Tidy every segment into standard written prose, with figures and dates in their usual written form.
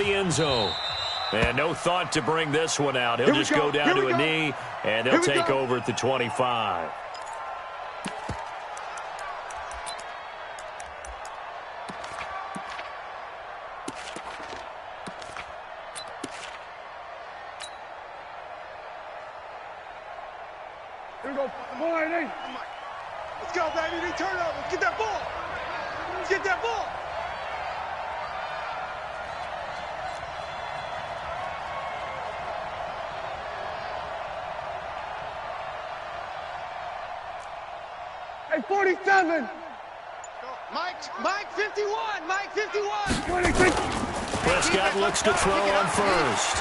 the end zone. And no thought to bring this one out. He'll just go down to a knee, and they'll take over at the 25. Here we go. Let's go, baby. They turn over. Get that ball. Get that ball. Hey, 47. Mike 51. Mike 51. 26. Prescott looks to throw on first.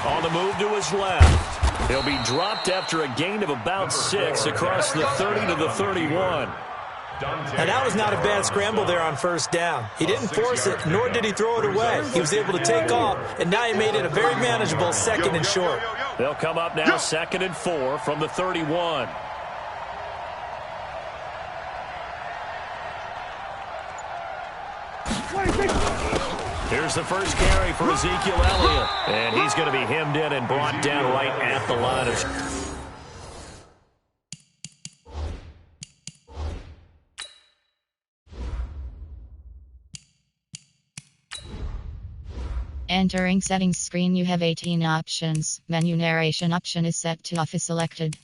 On the move to his left. He'll be dropped after a gain of about 6 across the 30 to the 31. And that was not a bad scramble there on first down. He didn't force it, nor did he throw it away. He was able to take off, and now he made it a very manageable 2nd and short. They'll come up now 2nd and 4 from the 31. Here's the first carry for Ezekiel Elliott. And he's going to be hemmed in and brought down right at the line of... Entering settings screen, you have 18 options. Menu narration option is set to off is selected.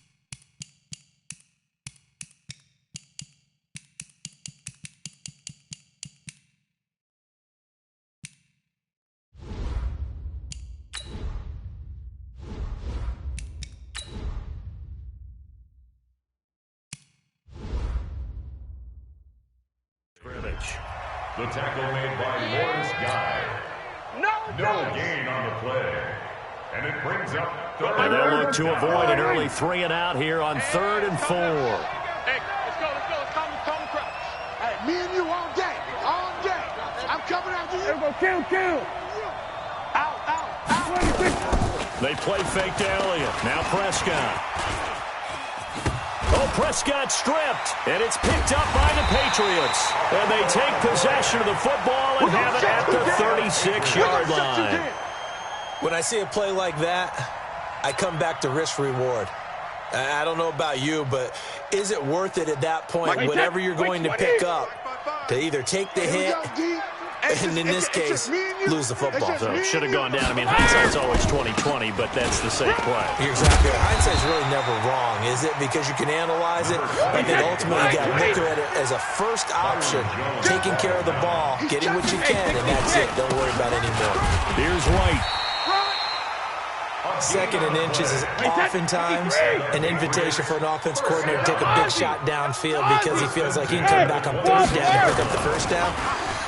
The tackle made by Lawrence Guy. No gain on the play. And it brings up third. And they'll look to avoid an early 3 and out here on 3rd and 4. Hey, let's go. Let's calm the crowd. Hey, me and you all day. All day. I'm coming after you. Here we go. Kill. Out. They play fake to Elliott. Now Prescott. Oh, Prescott stripped, and it's picked up by the Patriots. And they take possession of the football and have it at the 36-yard line. When I see a play like that, I come back to risk-reward. I don't know about you, but is it worth it at that point, whatever you're going to pick up, to either take the hit and, in this case, lose the football? So it should have gone down. I mean, hindsight's always 20/20, but that's the same play. Exactly. Hindsight's really never wrong, is it? Because you can analyze it, but then ultimately you got to look at it as a first option, taking care of the ball, getting what you can, and that's it. Don't worry about it anymore. Here's White. 2nd and inches is oftentimes an invitation for an offense coordinator to take a big shot downfield because he feels like he can come back on 3rd down and pick up the first down.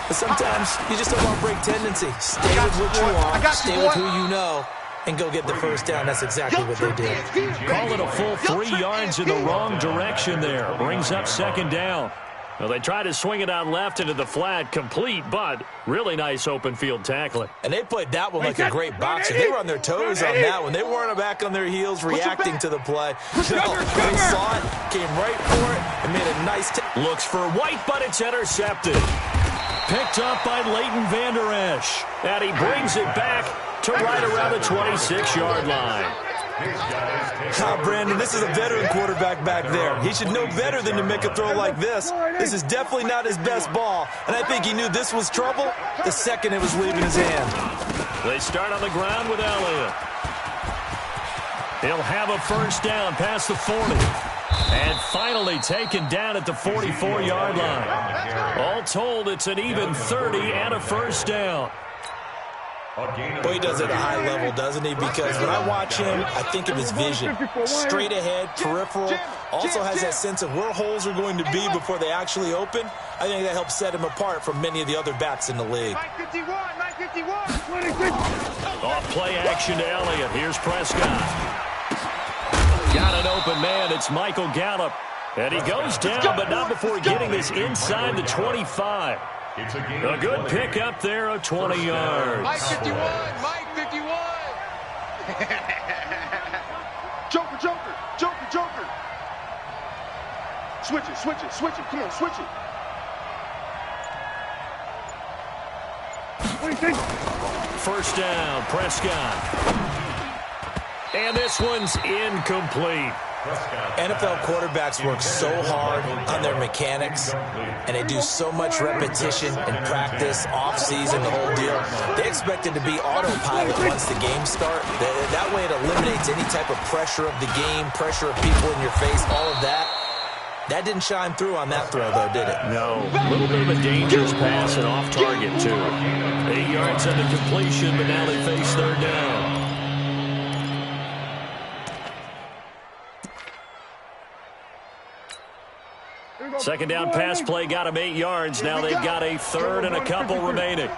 But sometimes you just don't want to break tendency. Stay with what you want, stay with who you know, and go get the first down. That's exactly what they did. Call it a full 3 yards in the wrong direction there. Brings up 2nd down. Well, they try to swing it out left into the flat, complete, but really nice open field tackling. And they played that one like a great boxer. They were on their toes on that one. They weren't back on their heels reacting to the play. No, they saw it, came right for it, and made a nice looks for White, but it's intercepted. Picked up by Leighton Vander Esch. And he brings it back to right around the 26-yard line. Brandon, this is a veteran quarterback back there. He should know better than to make a throw like this. This is definitely not his best ball, and I think he knew this was trouble the second it was leaving his hand. They start on the ground with Elliott. He'll have a first down past the 40. And finally taken down at the 44-yard line. All told, it's an even 30 and a first down. Boy, he does it at a high level, doesn't he? Because when I watch him, I think of his vision. Straight ahead, peripheral. Also has that sense of where holes are going to be before they actually open. I think that helps set him apart from many of the other backs in the league. Off play action to Elliott. Here's Prescott. Got an open man. It's Michael Gallup. And he goes down, but not before getting this inside the 25. A good pick up there of 20 yards. Mike 51. Joker. Switch it. Come on, switch it. What do you think? first down. Prescott. And this one's incomplete. NFL quarterbacks work so hard on their mechanics, and they do so much repetition and practice, off-season, the whole deal. They expect it to be autopilot once the games start. That way it eliminates any type of pressure of the game, pressure of people in your face, all of that. That didn't shine through on that throw, though, did it? No. A little bit of a dangerous pass and off target, too. 8 yards on the completion, but now they face third down. Second down pass play got him 8 yards. Now they've got a third and a couple remaining.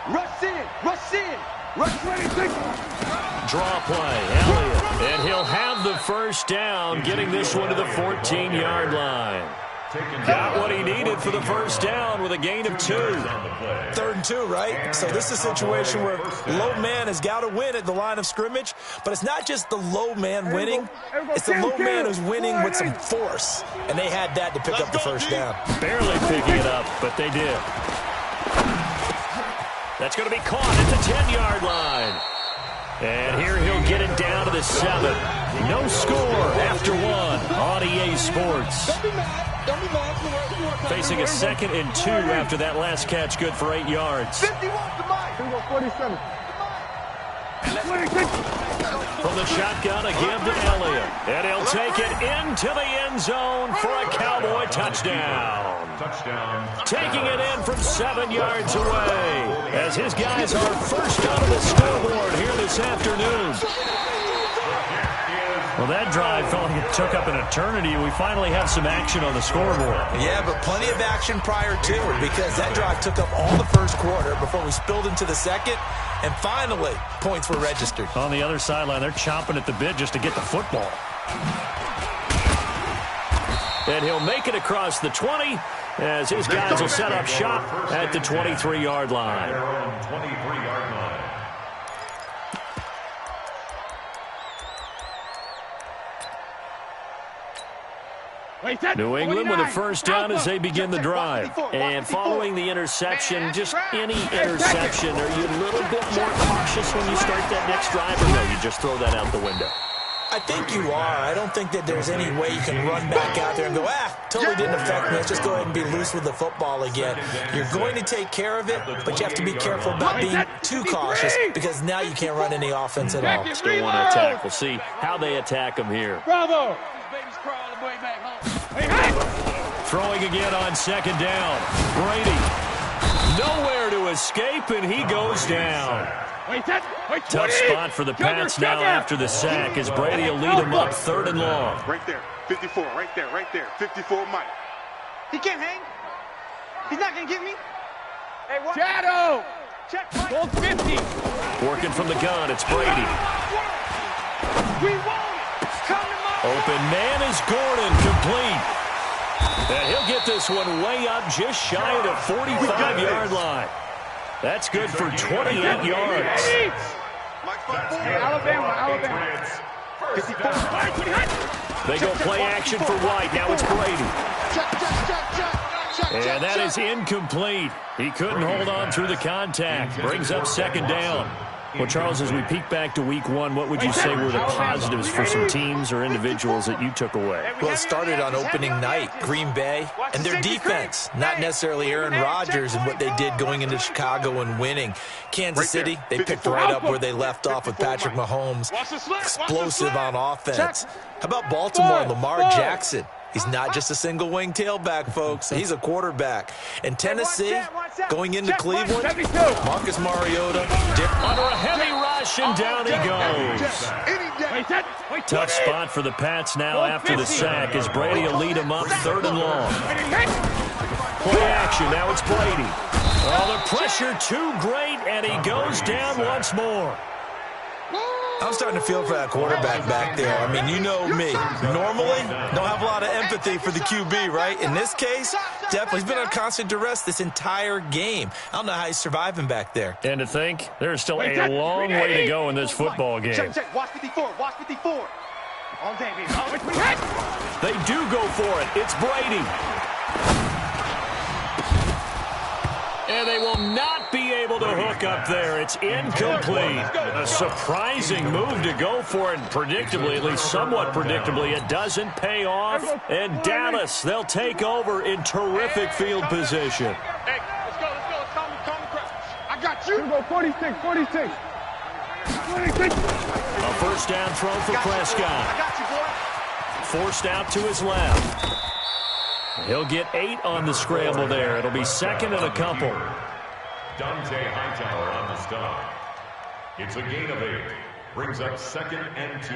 Rush in, rush in, rush 26. Draw play, Elliott. And he'll have the first down, getting this one to the 14-yard line. Got what he needed for the first down with a gain of 2. 3rd and 2, right? So this is a situation where low man has got to win at the line of scrimmage, but it's not just the low man winning. It's the low man who's winning with some force, and they had that to pick up the first down. Barely picking it up, but they did. That's going to be caught at the 10-yard line. And here he'll get it down to the 7. No score after 1 on EA Sports. Facing a 2nd and 2 after that last catch, good for 8 yards. 47. From the shotgun, a give to Elliott. And he'll take it into the end zone for a Cowboy touchdown. Taking it in from 7 yards away as his guys are first out of the scoreboard here this afternoon. Well, that drive felt like it took up an eternity. We finally have some action on the scoreboard. Yeah, but plenty of action prior to it because that drive took up all the first quarter before we spilled into the second. And finally, points were registered. On the other sideline, they're chomping at the bit just to get the football. And he'll make it across the 20 as his guys will set up shop at the 23-yard line. New England with a first down as they begin the drive. And following the interception, just any interception, are you a little bit more cautious when you start that next drive, or no, you just throw that out the window? I think you are. I don't think that there's any way you can run back out there and go, totally didn't affect me. Let's just go ahead and be loose with the football again. You're going to take care of it, but you have to be careful about being too cautious because now you can't run any offense at all. Still want to attack. We'll see how they attack them here. Bravo. Throwing again on second down. Brady. Nowhere to escape, and he goes down. Tough spot for the Pats now after the sack as Brady will lead him up 3rd and long. Right there. 54. Right there. 54 Mike. He can't hang. He's not going to get me. Hey, what? Shadow. Check Mike. Goal 50. Working from the gun, it's Brady. We won. Come to Mike. Open man is Gordon, complete. And he'll get this one way up just shy of the 45-yard line. That's good for 28 yards. Alabama. 54. They go play action for White. Now it's Brady. And that is incomplete. He couldn't hold on through the contact. Brings up second down. Well, Charles, as we peek back to week 1, what would you say were the positives for some teams or individuals that you took away? Well, it started on opening night, Green Bay, and their defense. Not necessarily Aaron Rodgers and what they did going into Chicago and winning. Kansas City, they picked right up where they left off with Patrick Mahomes. Explosive on offense. How about Baltimore and Lamar Jackson? He's not just a single-wing tailback, folks. He's a quarterback. And Tennessee, going into Cleveland, Marcus Mariota. Under a heavy rush, and down he goes. Tough spot for the Pats now after the sack as Brady will lead him up 3rd and long. Play action, now it's Brady. Oh, the pressure too great, and he goes down once more. I'm starting to feel for that quarterback back there. I mean, you know me. Normally, don't have a lot of empathy for the QB, right? In this case, definitely. He's been on constant duress this entire game. I don't know how he's surviving back there. And to think, there's still a long way to go in this football game. Check. Watch 54. Watch 54. All day, baby. They do go for it. It's Brady. And they will not be able to hook up there. It's incomplete. A surprising move to go for it. Predictably, at least somewhat predictably, it doesn't pay off. And Dallas, they'll take over in terrific field position. Hey, let's go. Calm crouch. I got you. Go 46. 46. A first down throw for Prescott. I got you, boy. Forced out to his left. He'll get 8 on the scramble there. It'll be second and a couple. Dante Hightower on the stop. It's a gain of 8. Brings up 2nd and 2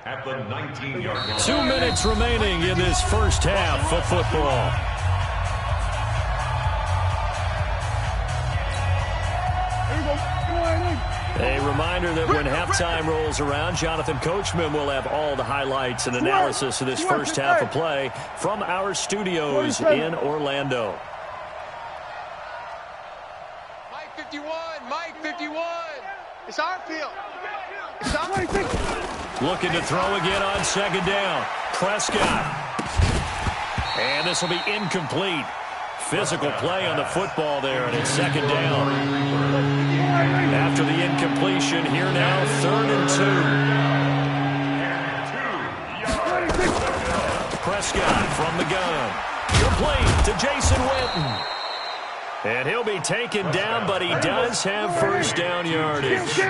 at the 19-yard line. 2 minutes remaining in this first half of football. A reminder that when halftime rolls around, Jonathan Coachman will have all the highlights and analysis of this first half of play from our studios in Orlando. Mike 51. Mike 51. It's our field. It's our Looking to throw again on second down. Prescott. And this will be incomplete. Physical play on the football there, and it's second down. After the incompletion, here now, 3rd and 2. Prescott from the gun. Complete to Jason Witten. And he'll be taken down, but he does have first down yardage. First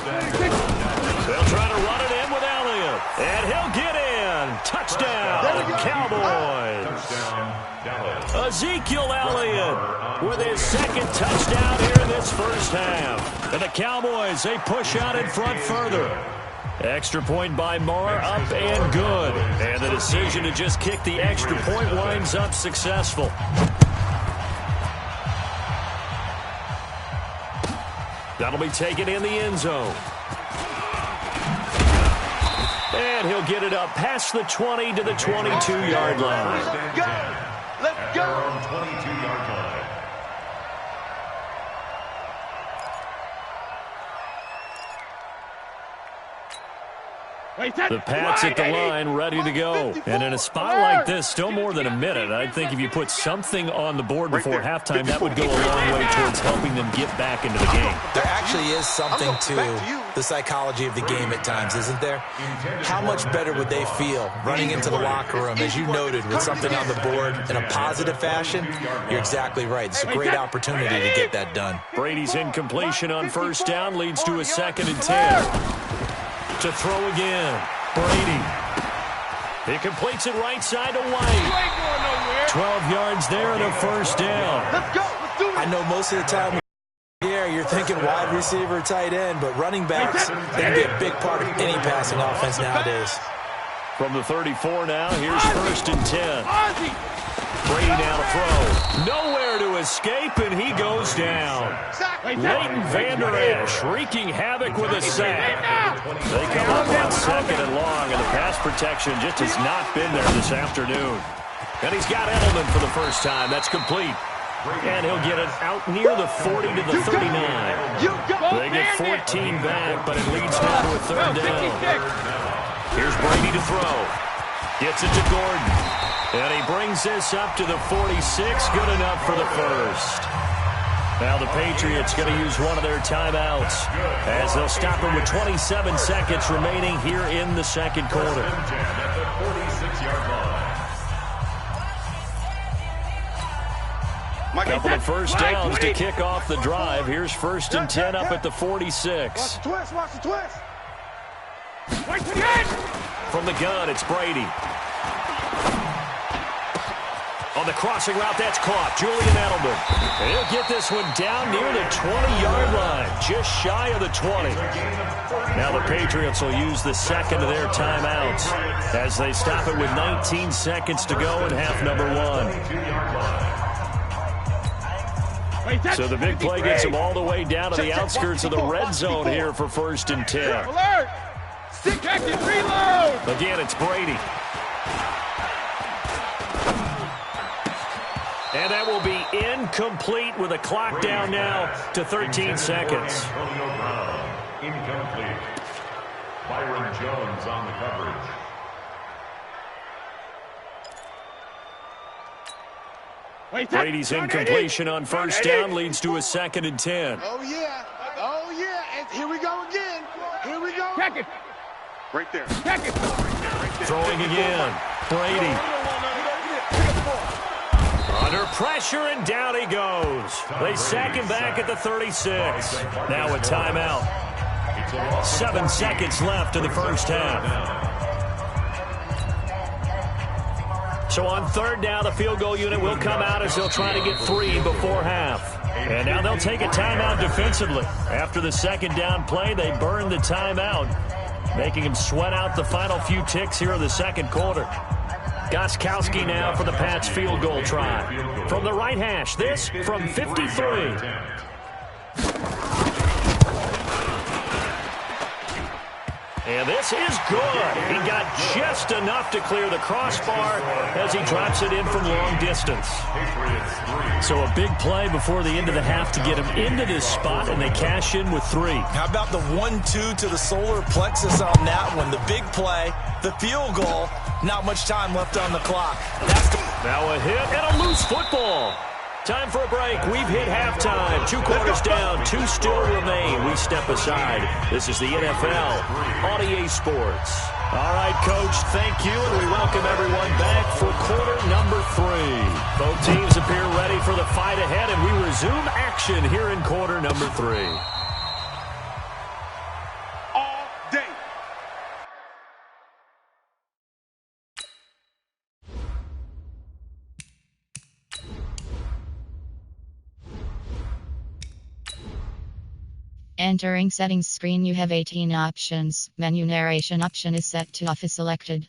down. They'll try to run it in with Elliott. And he'll get in. Touchdown, Cowboys. Touchdown, Dallas. Ezekiel Elliott with his 2nd touchdown here in this first half. And the Cowboys, they push out in front further. Extra point by Moore, up and good. And the decision to just kick the extra point winds up successful. That'll be taken in the end zone. And he'll get it up past the 20 to the 22-yard line. Let's go. Let's go. 22-yard line. The Pats at the line, ready to go. And in a spot like this, still more than a minute. I think if you put something on the board before halftime, that would go a long way towards helping them get back into the game. There actually is something to the psychology of the game at times, isn't there? How much better would they feel running into the locker room, as you noted, with something on the board in a positive fashion? You're exactly right. It's a great opportunity to get that done. Brady's incompletion on first down leads to a 2nd and 10. To throw again. Brady. He completes it right side to White. 12 yards there and a first down. Let's go. Let's do it. I know most of the time you're thinking wide receiver, tight end, but running backs, they can be a big part of any passing offense nowadays. From the 34 now, here's 1st and 10. Brady now to throw. Nowhere to escape, and he goes down. Leighton Vander Esch wreaking havoc with a sack. They come up on 2nd and long, and the pass protection just has not been there this afternoon. And he's got Edelman for the first time. That's complete. And he'll get it out near the 40 to the 39. They get 14 back, but it leads now to a 3rd down. Here's Brady to throw. Gets it to Gordon. And he brings this up to the 46. Good enough for the first. Now the Patriots going to use one of their timeouts as they'll stop him with 27 seconds remaining here in the second quarter. Couple of first downs to kick off the drive. Here's 1st and 10 up at the 46. Watch the twist. From the gun, it's Brady. On the crossing route, that's caught. Julian Edelman. And he'll get this one down near the 20-yard line, just shy of the 20. Now the Patriots will use the 2nd of their timeouts as they stop it with 19 seconds to go in half number 1. So the big play gets them all the way down to the outskirts of the red zone here for 1st and 10. Alert! Stick active, reload! Again, it's Brady. And that will be incomplete with a clock down now to 13 seconds. Incomplete. Byron Jones on the coverage. Brady's incompletion on first down leads to a 2nd and 10. Oh, yeah. Oh, yeah. And here we go again. Here we go. Check it. Right there. Check it. Throwing again. Brady. Under pressure, and down he goes. They sack him back at the 36. Now a timeout. 7 seconds left in the first half. So on 3rd down, the field goal unit will come out as they'll try to get 3 before half. And now they'll take a timeout defensively. After the 2nd down play, they burn the timeout, making him sweat out the final few ticks here in the 2nd quarter. Gostkowski now for the Pats field goal try. From the right hash, this from 53. And this is good. He got just enough to clear the crossbar as he drops it in from long distance. So a big play before the end of the half to get him into this spot, and they cash in with 3. How about the 1-2 to the solar plexus on that one? The big play, the field goal, not much time left on the clock. Now a hit and a loose football. Time for a break. We've hit halftime. 2 quarters down. 2 still remain. We step aside. This is the NFL on EA Sports. All right, Coach, thank you, and we welcome everyone back for quarter number 3. Both teams appear ready for the fight ahead, and we resume action here in quarter number 3. All day. Entering settings screen, you have 18 options. Menu narration option is set to off is selected.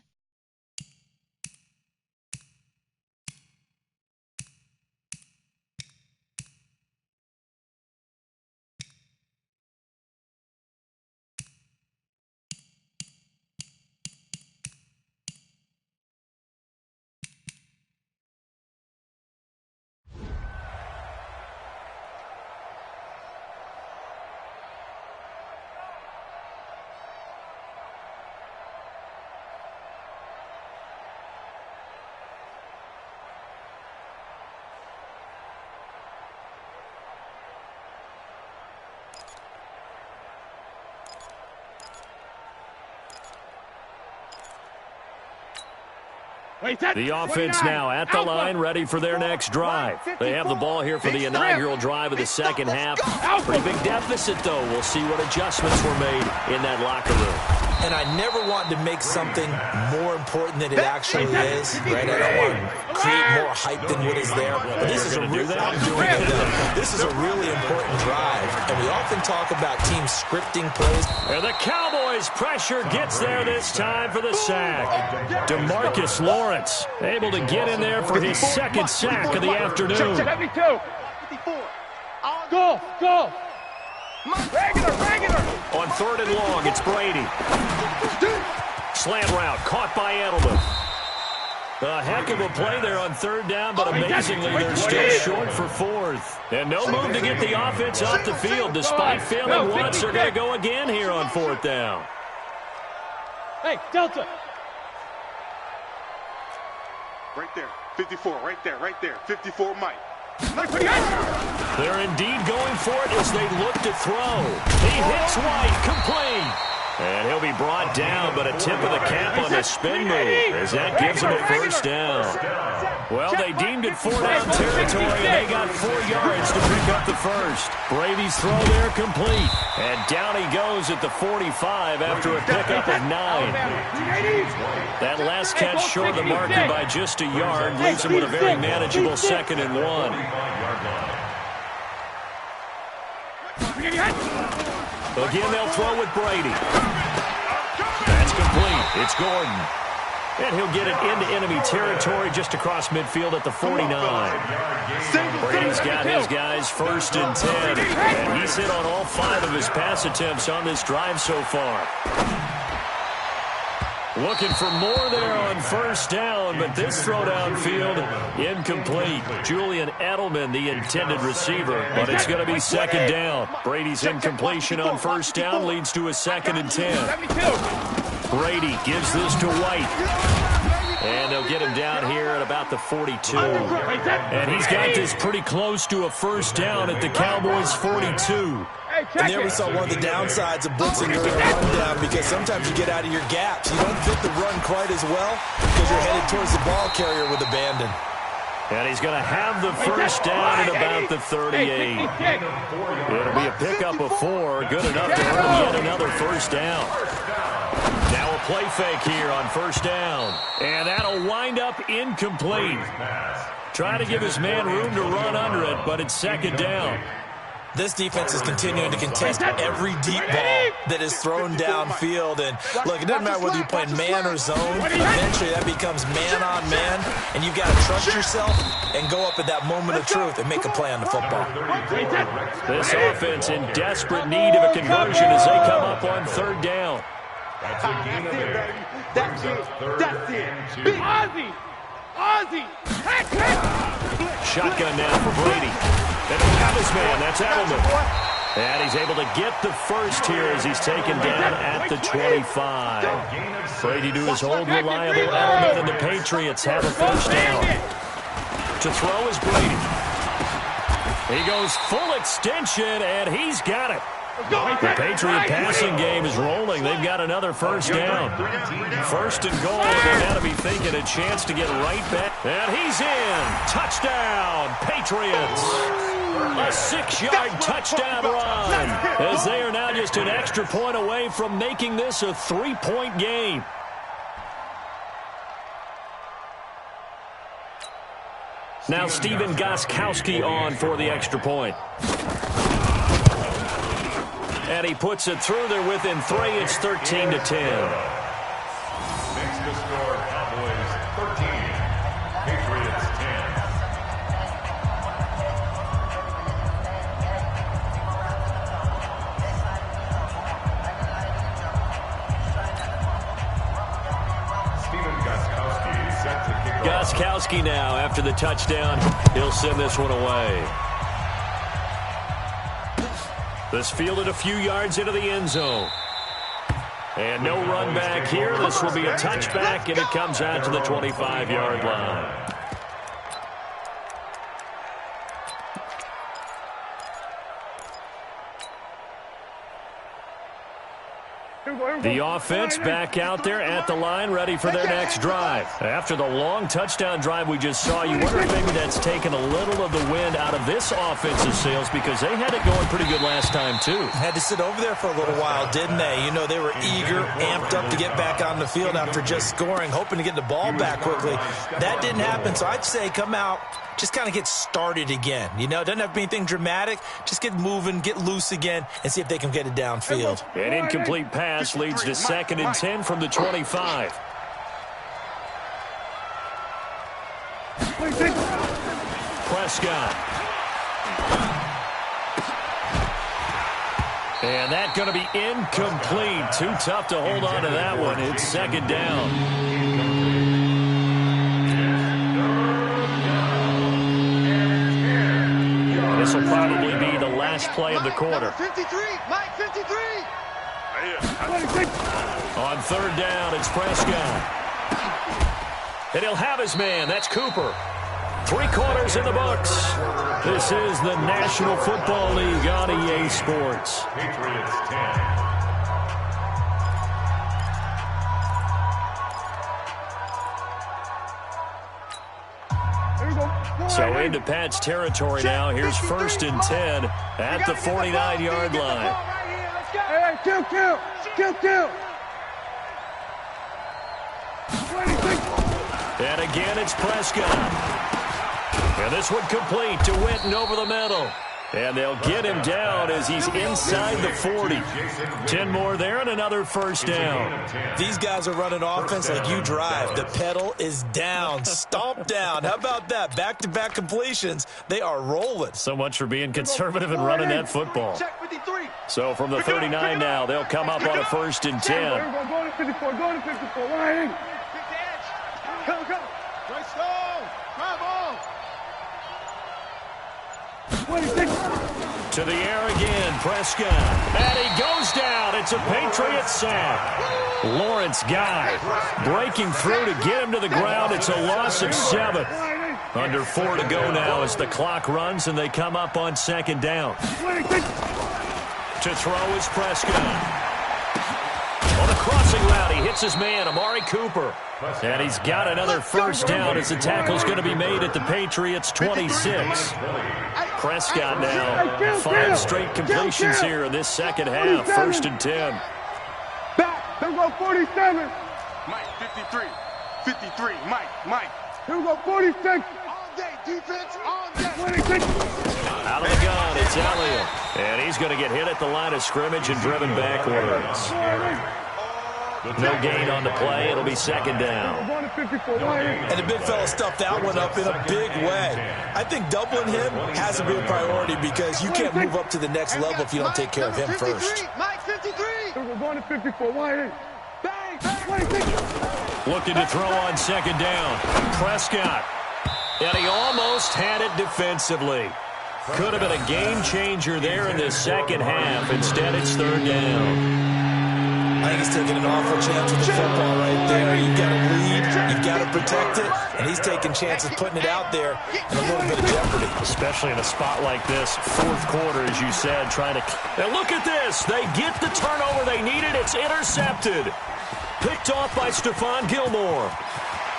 The offense now at the line, ready for their next drive. They have the ball here for the inaugural drive of the 2nd half. Pretty big deficit, though. We'll see what adjustments were made in that locker room. And I never want to make something more important than it actually is, right? I don't want to create more hype than what is there. But this is a really important drive. And we often talk about teams scripting plays. And the Cowboys' pressure gets there this time for the sack. DeMarcus Lawrence able to get in there for his 2nd sack of the afternoon. 72. Go. Regular. On 3rd and long, it's Brady. Slant route, caught by Edelman. A heck of a play there on 3rd down, but amazingly, they're still short for 4th. And no move to get the offense off the field. Despite failing once, they're going to go again here on 4th down. Hey, Delta. Right there. 54. Right there. 54, Mike. They're indeed going for it as they look to throw. He hits White, complete. And he'll be brought down, but a tip of the cap on the spin move as that gives him a 1st down. Well, they deemed it 4-down territory, and they got 4 yards to pick up the 1st. Brady's throw there complete. And down he goes at the 45 after a pickup of 9. That last catch short of the marker by just a yard leaves him with a very manageable 2nd and 1. Again, they'll throw with Brady. That's complete. It's Gordon. And he'll get it into enemy territory just across midfield at the 49. Brady's got his guys 1st and 10. And he's hit on all 5 of his pass attempts on this drive so far. Looking for more there on 1st down, but this throw downfield incomplete. Julian Edelman, the intended receiver, but it's going to be 2nd down. Brady's incompletion on 1st down leads to a 2nd and 10. Brady gives this to White. And they'll get him down here at about the 42. And he's got this pretty close to a first down at the Cowboys' 42. And there we saw one of the downsides of blitzing during a rundown, because sometimes you get out of your gaps. You don't fit the run quite as well because you're headed towards the ball carrier with abandon. And he's going to have the first down at about the 38. It'll be a pickup of 4, good enough to earn yet another first down. Now a play fake here on first down. And that'll wind up incomplete. Trying to give his man room to run under it, but it's second down. This defense is continuing to contest every deep ball that is thrown downfield. And, look, it doesn't matter whether you're playing man or zone. Eventually that becomes man on man, and you've got to trust yourself and go up at that moment of truth and make a play on the football. This offense in desperate need of a conversion as they come up on third down. That's it, baby. That's it. That's it. Big Ozzy. Ozzy. Shotgun now for Brady. And he'll have his man. That's Edelman. And he's able to get the first here as he's taken down at the 25. Brady to his old reliable Edelman, and the Patriots have a first down. To throw is Brady. He goes full extension, and he's got it. The Patriot passing game is rolling. They've got another first down. First and goal, and they're now to be thinking a chance to get right back. And he's in. Touchdown, Patriots. A 6-yard touchdown run, as they are now just an extra point away from making this a 3-point game. Now Stephen Gostkowski on for the extra point. And he puts it through there within 3. It's 13-10. Makes the score Cowboys 13, Patriots 10. Stephen Gostkowski set to kick off. Gostkowski now after the touchdown. He'll send this one away. This fielded a few yards into the end zone. And no run back here. This will be a touchback, and it comes out to the 25-yard line. The offense back out there at the line, ready for their next drive. After the long touchdown drive we just saw, you wonder if maybe that's taken a little of the wind out of this offensive sails, because they had it going pretty good last time, too. Had to sit over there for a little while, didn't they? You know, they were eager, amped up to get back on the field after just scoring, hoping to get the ball back quickly. That didn't happen, so I'd say come out, just kind of get started again. You know, it doesn't have to be anything dramatic. Just get moving, get loose again, and see if they can get it downfield. An incomplete pass leads to 2nd and 10 from the 25. Prescott. And that's going to be incomplete. Too tough to hold on to that one. It's 2nd down. This will probably be the last play of the quarter. 53, Mike 53. On third down, it's Prescott. And he'll have his man. That's Cooper. 3 quarters in the books. This is the National Football League on EA Sports. Patriots 10. So into Pat's territory now. Here's 1st and 10 at the 49-yard line. Hey, kill. And again, it's Prescott. And this one complete to Witten over the middle. And they'll get him down as he's inside the 40. 10 more there and another first down. These guys are running offense like you drive. The pedal is down, stomp down. How about that? Back-to-back completions. They are rolling. So much for being conservative and running that football. So from the 39 now, they'll come up on a 1st and 10. Go to 54, Ryan. Go. Right stone. Come on. 26. To the air again, Prescott. And he goes down. It's a Patriot sack. Lawrence Guy breaking through to get him to the ground. It's a loss of 7. Under 4 to go now as the clock runs and they come up on second down. To throw is Prescott. On the crossing route, he hits his man, Amari Cooper. And he's got another first down as the tackle's going to be made at the Patriots' 26. Prescott now 5 straight completions here in this second half. 1st and 10. Back. Don't go 47. Mike, 53. 53. Mike. Here we go, 46. All day, defense, all day. 26. Out of the gun, it's Elliott. And he's going to get hit at the line of scrimmage and driven backwards. No gain on the play. It'll be second down. And the big fella stuffed that one up in a big way. I think doubling him has to be a priority because you can't move up to the next level if you don't take care of him first. Mike, 53. We're going to 54. Bang. 26. Looking to throw on second down. Prescott. And he almost had it defensively. Could have been a game changer there in the second half. Instead, it's third down. I think he's taking an awful chance with the football right there. You've got to lead, you've got to protect it, and he's taking chances putting it out there in a little bit of jeopardy. Especially in a spot like this, 4th quarter, as you said, trying to... And look at this. They get the turnover they needed. It's intercepted. Picked off by Stephon Gilmore.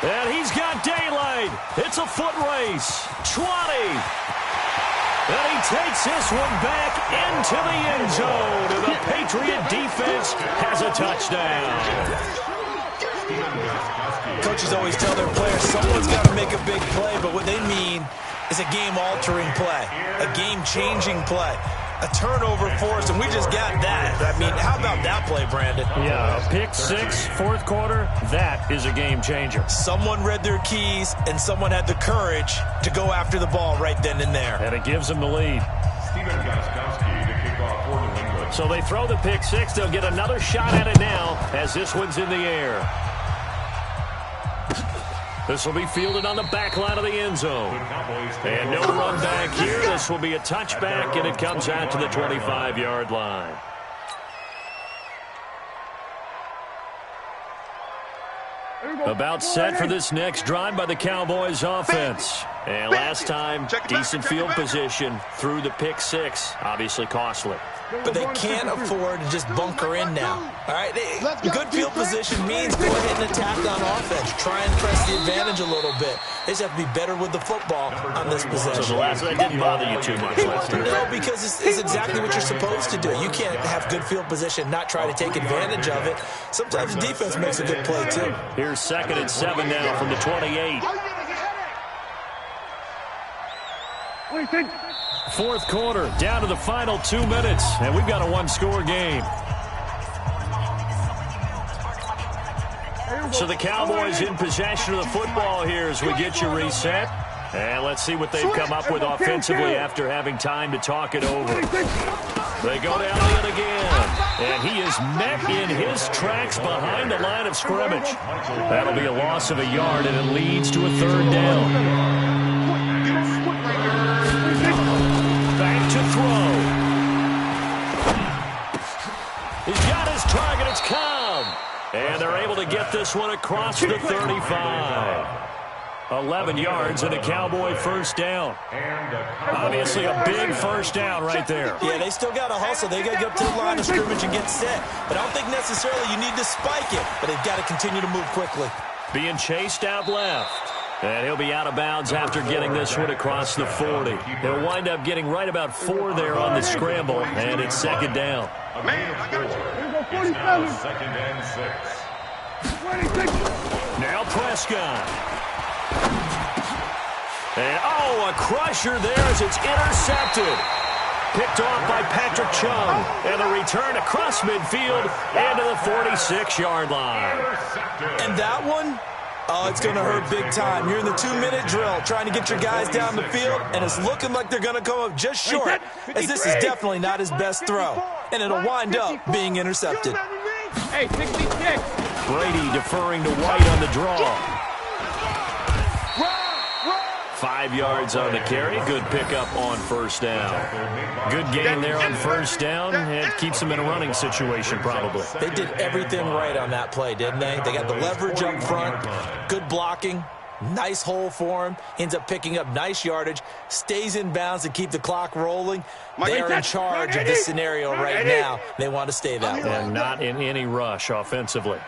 And he's got daylight. It's a foot race. 20. And he takes this one back into the end zone. And the Patriot defense has a touchdown. Coaches always tell their players someone's got to make a big play, but what they mean is a game-altering play, a game-changing play, a turnover for us, and we just got that. I mean, how about that play, Brandon? Yeah, a pick 6, 4th quarter, that is a game changer. Someone read their keys, and someone had the courage to go after the ball right then and there. And it gives them the lead. So they throw the pick 6. They'll get another shot at it now as this one's in the air. This will be fielded on the back line of the end zone. And no run back here. This will be a touchback, and it comes out to the 25-yard line. About set for this next drive by the Cowboys offense. And last time, decent field position through the pick 6. Obviously costly. But they can't afford to just bunker in now. All right, good field position means go ahead and attack on offense. Try and press the advantage a little bit. They just have to be better with the football on this possession. So the last one didn't bother you too much last time. No, because it's exactly what you're supposed to do. You can't have good field position, not try to take advantage of it. Sometimes the defense makes a good play, too. Here's 2nd and 7 now from the 28. 4th quarter, down to the final 2 minutes, and we've got a 1-score game. So the Cowboys in possession of the football here as we get you reset. And let's see what they've come up with offensively after having time to talk it over. They go down the end again, and he is met in his tracks behind the line of scrimmage. That'll be a loss of a yard, and it leads to a 3rd down. Back to throw. He's got his target. It's Cobb. And they're able to get this one across the 35. 11 yards and a Cowboy first down. Obviously a big first down right there. Yeah, they still got to hustle. They got to get up to the line of scrimmage and get set. But I don't think necessarily you need to spike it. But they've got to continue to move quickly. Being chased out left. And he'll be out of bounds after getting this one across the 40. He'll wind up getting right about 4 there on the scramble, and it's 2nd down. It's now 2nd and 6. Now Prescott. And, oh, a crusher there as it's intercepted. Picked off by Patrick Chung. And the return across midfield into the 46-yard line. And that one... oh, it's going to hurt big time. You're in the 2-minute drill trying to get your guys down the field, and it's looking like they're going to come up just short, as this is definitely not his best throw, and it'll wind up being intercepted. Hey, 66. Brady deferring to White on the draw. 5 yards on the carry. Good pickup on first down. Good gain there on first down. It keeps them in a running situation probably. They did everything right on that play, didn't they? They got the leverage up front, good blocking, nice hole for him, ends up picking up nice yardage, stays in bounds to keep the clock rolling. They're in charge of this scenario right now. They want to stay that way. And not in any rush offensively.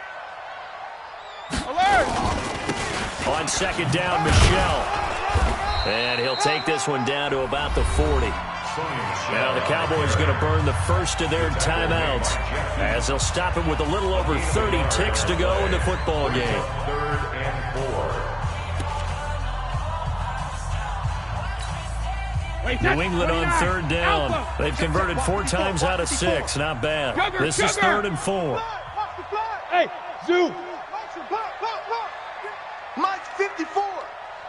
On second down, Michelle. And he'll take this one down to about the 40. Now the Cowboys going to burn the first of their timeouts as they'll stop it with a little over 30 ticks to go in the football game. 3rd and 4. New England on 3rd down. They've converted 4 times out of 6. Not bad. This is 3rd and 4. Hey, Zoo. Mike's 54.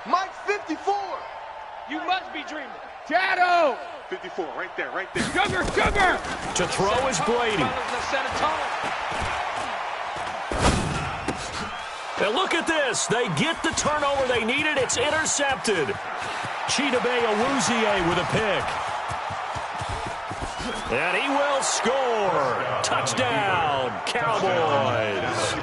Mike's 54. You must be dreaming. Shadow. 54, right there, right there. Sugar. To throw is Brady. And look at this. They get the turnover they needed. It's intercepted. Chidobe Awuzie with a pick. And he will score. Touchdown, Cowboys.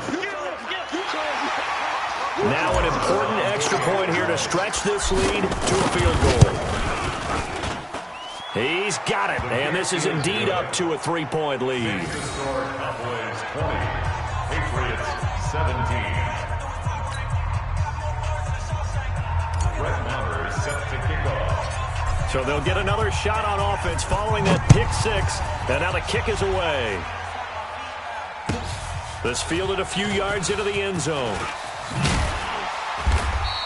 Now an important extra point here to stretch this lead to a field goal. He's got it, and this is indeed up to a 3-point lead. Cowboys 20, Patriots 17. Brett Maher is set to kick off. So they'll get another shot on offense following that pick 6, and now the kick is away. This fielded a few yards into the end zone.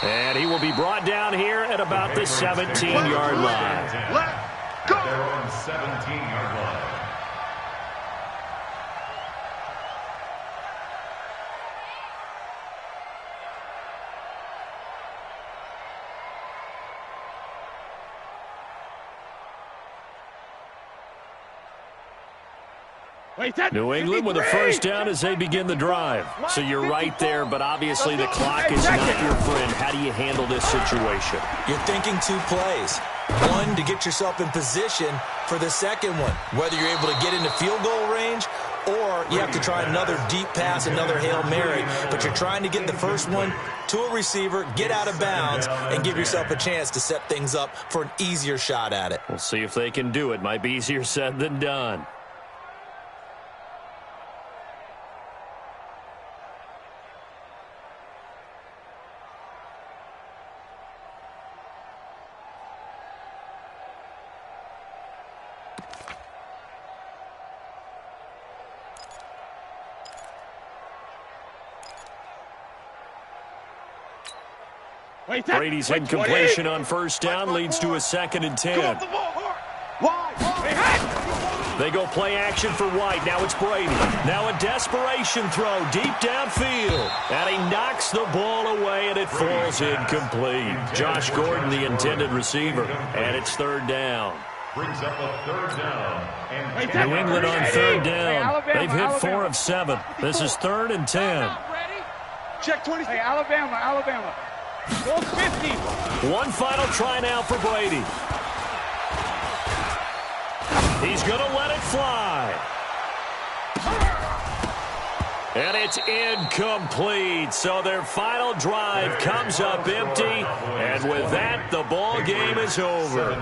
And he will be brought down here at about the 17-yard line. They're on the 17-yard line. New England with a first down as they begin the drive. So you're right there, but obviously the clock is not your friend. How do you handle this situation? You're thinking 2 plays. One, to get yourself in position for the second one, whether you're able to get into field goal range or you have to try another deep pass, another Hail Mary, but you're trying to get the first one to a receiver, get out of bounds, and give yourself a chance to set things up for an easier shot at it. We'll see if they can do it. Might be easier said than done. Brady's incompletion on first down leads to a 2nd and 10. They go play action for White. Now it's Brady. Now a desperation throw deep downfield. And he knocks the ball away, and it falls incomplete. Josh Gordon, the intended receiver. And it's 3rd down. Brings up a 3rd down. New England on 3rd down. They've hit 4 of 7. This is 3rd and 10. Check 20. Hey, Alabama. Go 50. One final try now for Brady. He's going to let it fly. And it's incomplete. So their final drive comes up empty. And with that, the ball game is over.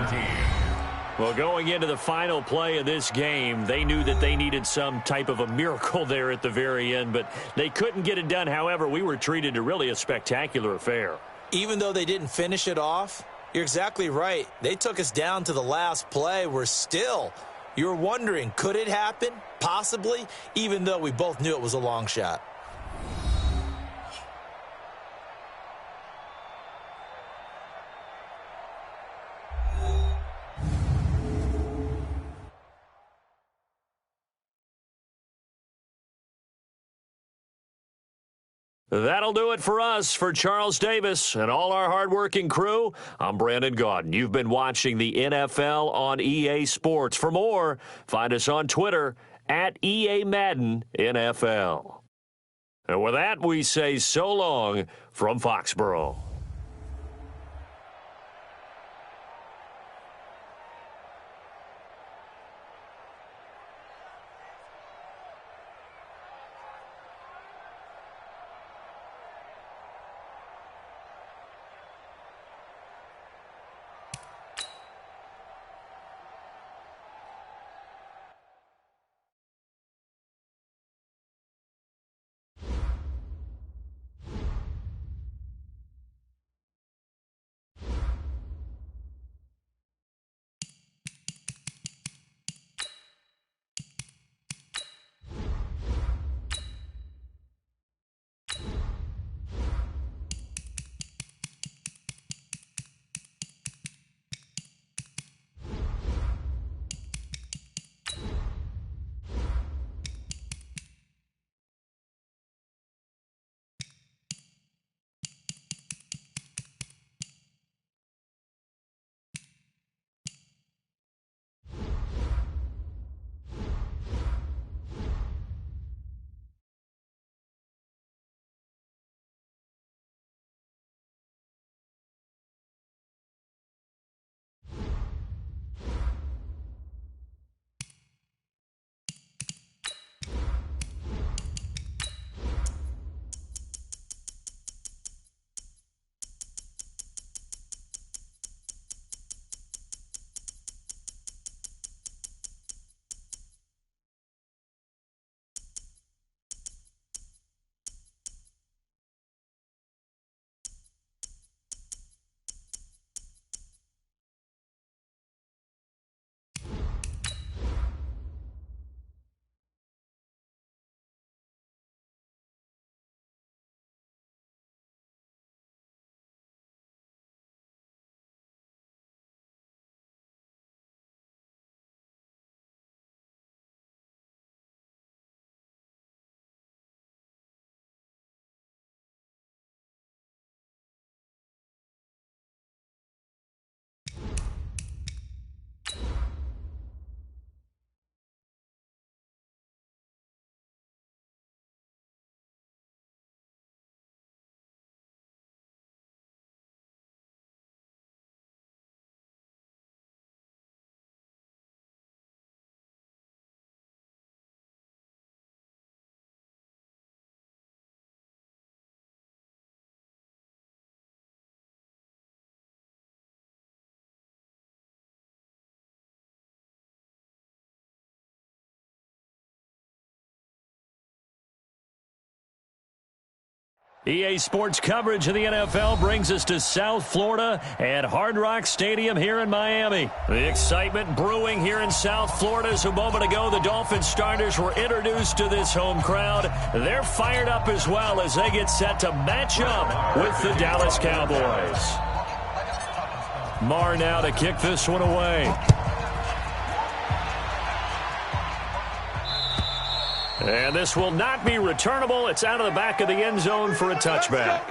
Well, going into the final play of this game, they knew that they needed some type of a miracle there at the very end, but they couldn't get it done. However, we were treated to really a spectacular affair. Even though they didn't finish it off, you're exactly right. They took us down to the last play. You're wondering, could it happen? Possibly, even though we both knew it was a long shot. That'll do it for us. For Charles Davis and all our hardworking crew, I'm Brandon Gaudin. You've been watching the NFL on EA Sports. For more, find us on Twitter at EA Madden NFL. And with that, we say so long from Foxborough. EA Sports coverage of the NFL brings us to South Florida at Hard Rock Stadium here in Miami. The excitement brewing here in South Florida as a moment ago the Dolphins starters were introduced to this home crowd. They're fired up as well as they get set to match up with the Dallas Cowboys. Marr now to kick this one away. And this will not be returnable. It's out of the back of the end zone for a touchback.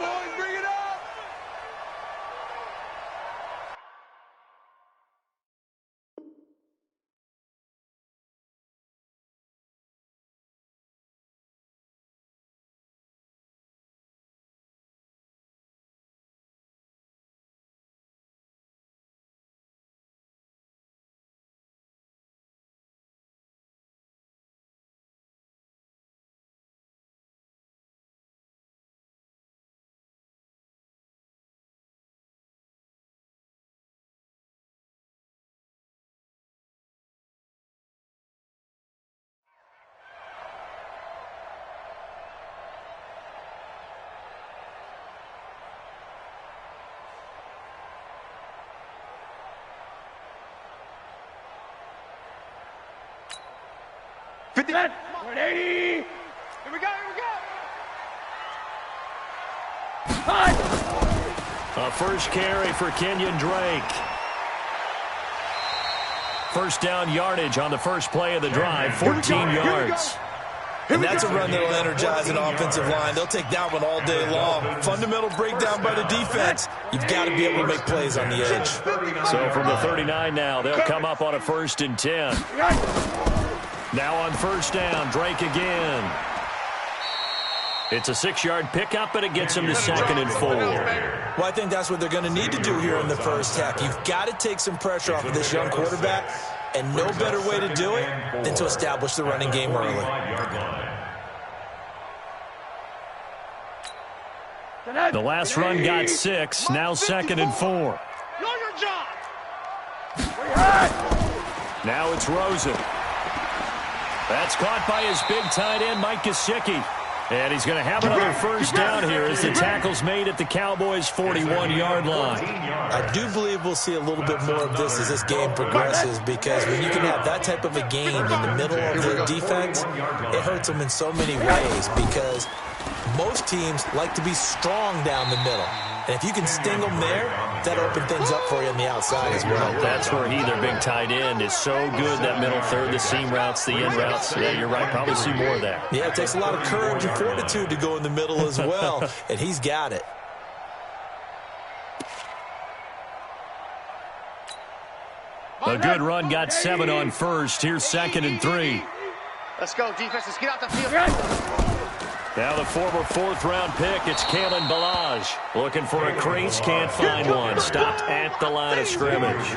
Set. 180. Here we go. A first carry for Kenyon Drake. First down yardage on the first play of the drive, 14 yards. And that's a run that will energize an offensive line. They'll take that one all day long. Fundamental breakdown by the defense. You've got to be able to make plays on the edge. So from the 39 now, they'll come up on a 1st and 10. Now on first down, Drake again. It's a 6-yard pickup, and it gets him to 2nd and 4. Well, I think that's what they're going to need to do here in the first half. You've got to take some pressure off of this young quarterback, and no better way to do it than to establish the running game early. The last run got 6, now 2nd and 4. Know your job. Now it's Rosen. That's caught by his big tight end, Mike Gesicki. And he's going to have another first down here as the tackle's made at the Cowboys' 41-yard line. I do believe we'll see a little bit more of this as this game progresses, because when you can have that type of a game in the middle of the defense, it hurts them in so many ways, because most teams like to be strong down the middle. And if you can sting them there, that'll open things up for you on the outside as well. That's where their big tight end is so good, that middle third, the seam routes, the in routes. Yeah, you're right. Probably see more of that. Yeah, it takes a lot of courage and fortitude to go in the middle as well, and he's got it. A good run got 7 on first. Here's 2nd and 3. Let's go, defense. Let's get out the field. Now the former 4th-round pick, it's Kalen Ballage. Looking for a crease, can't find one. Stopped at the line of scrimmage.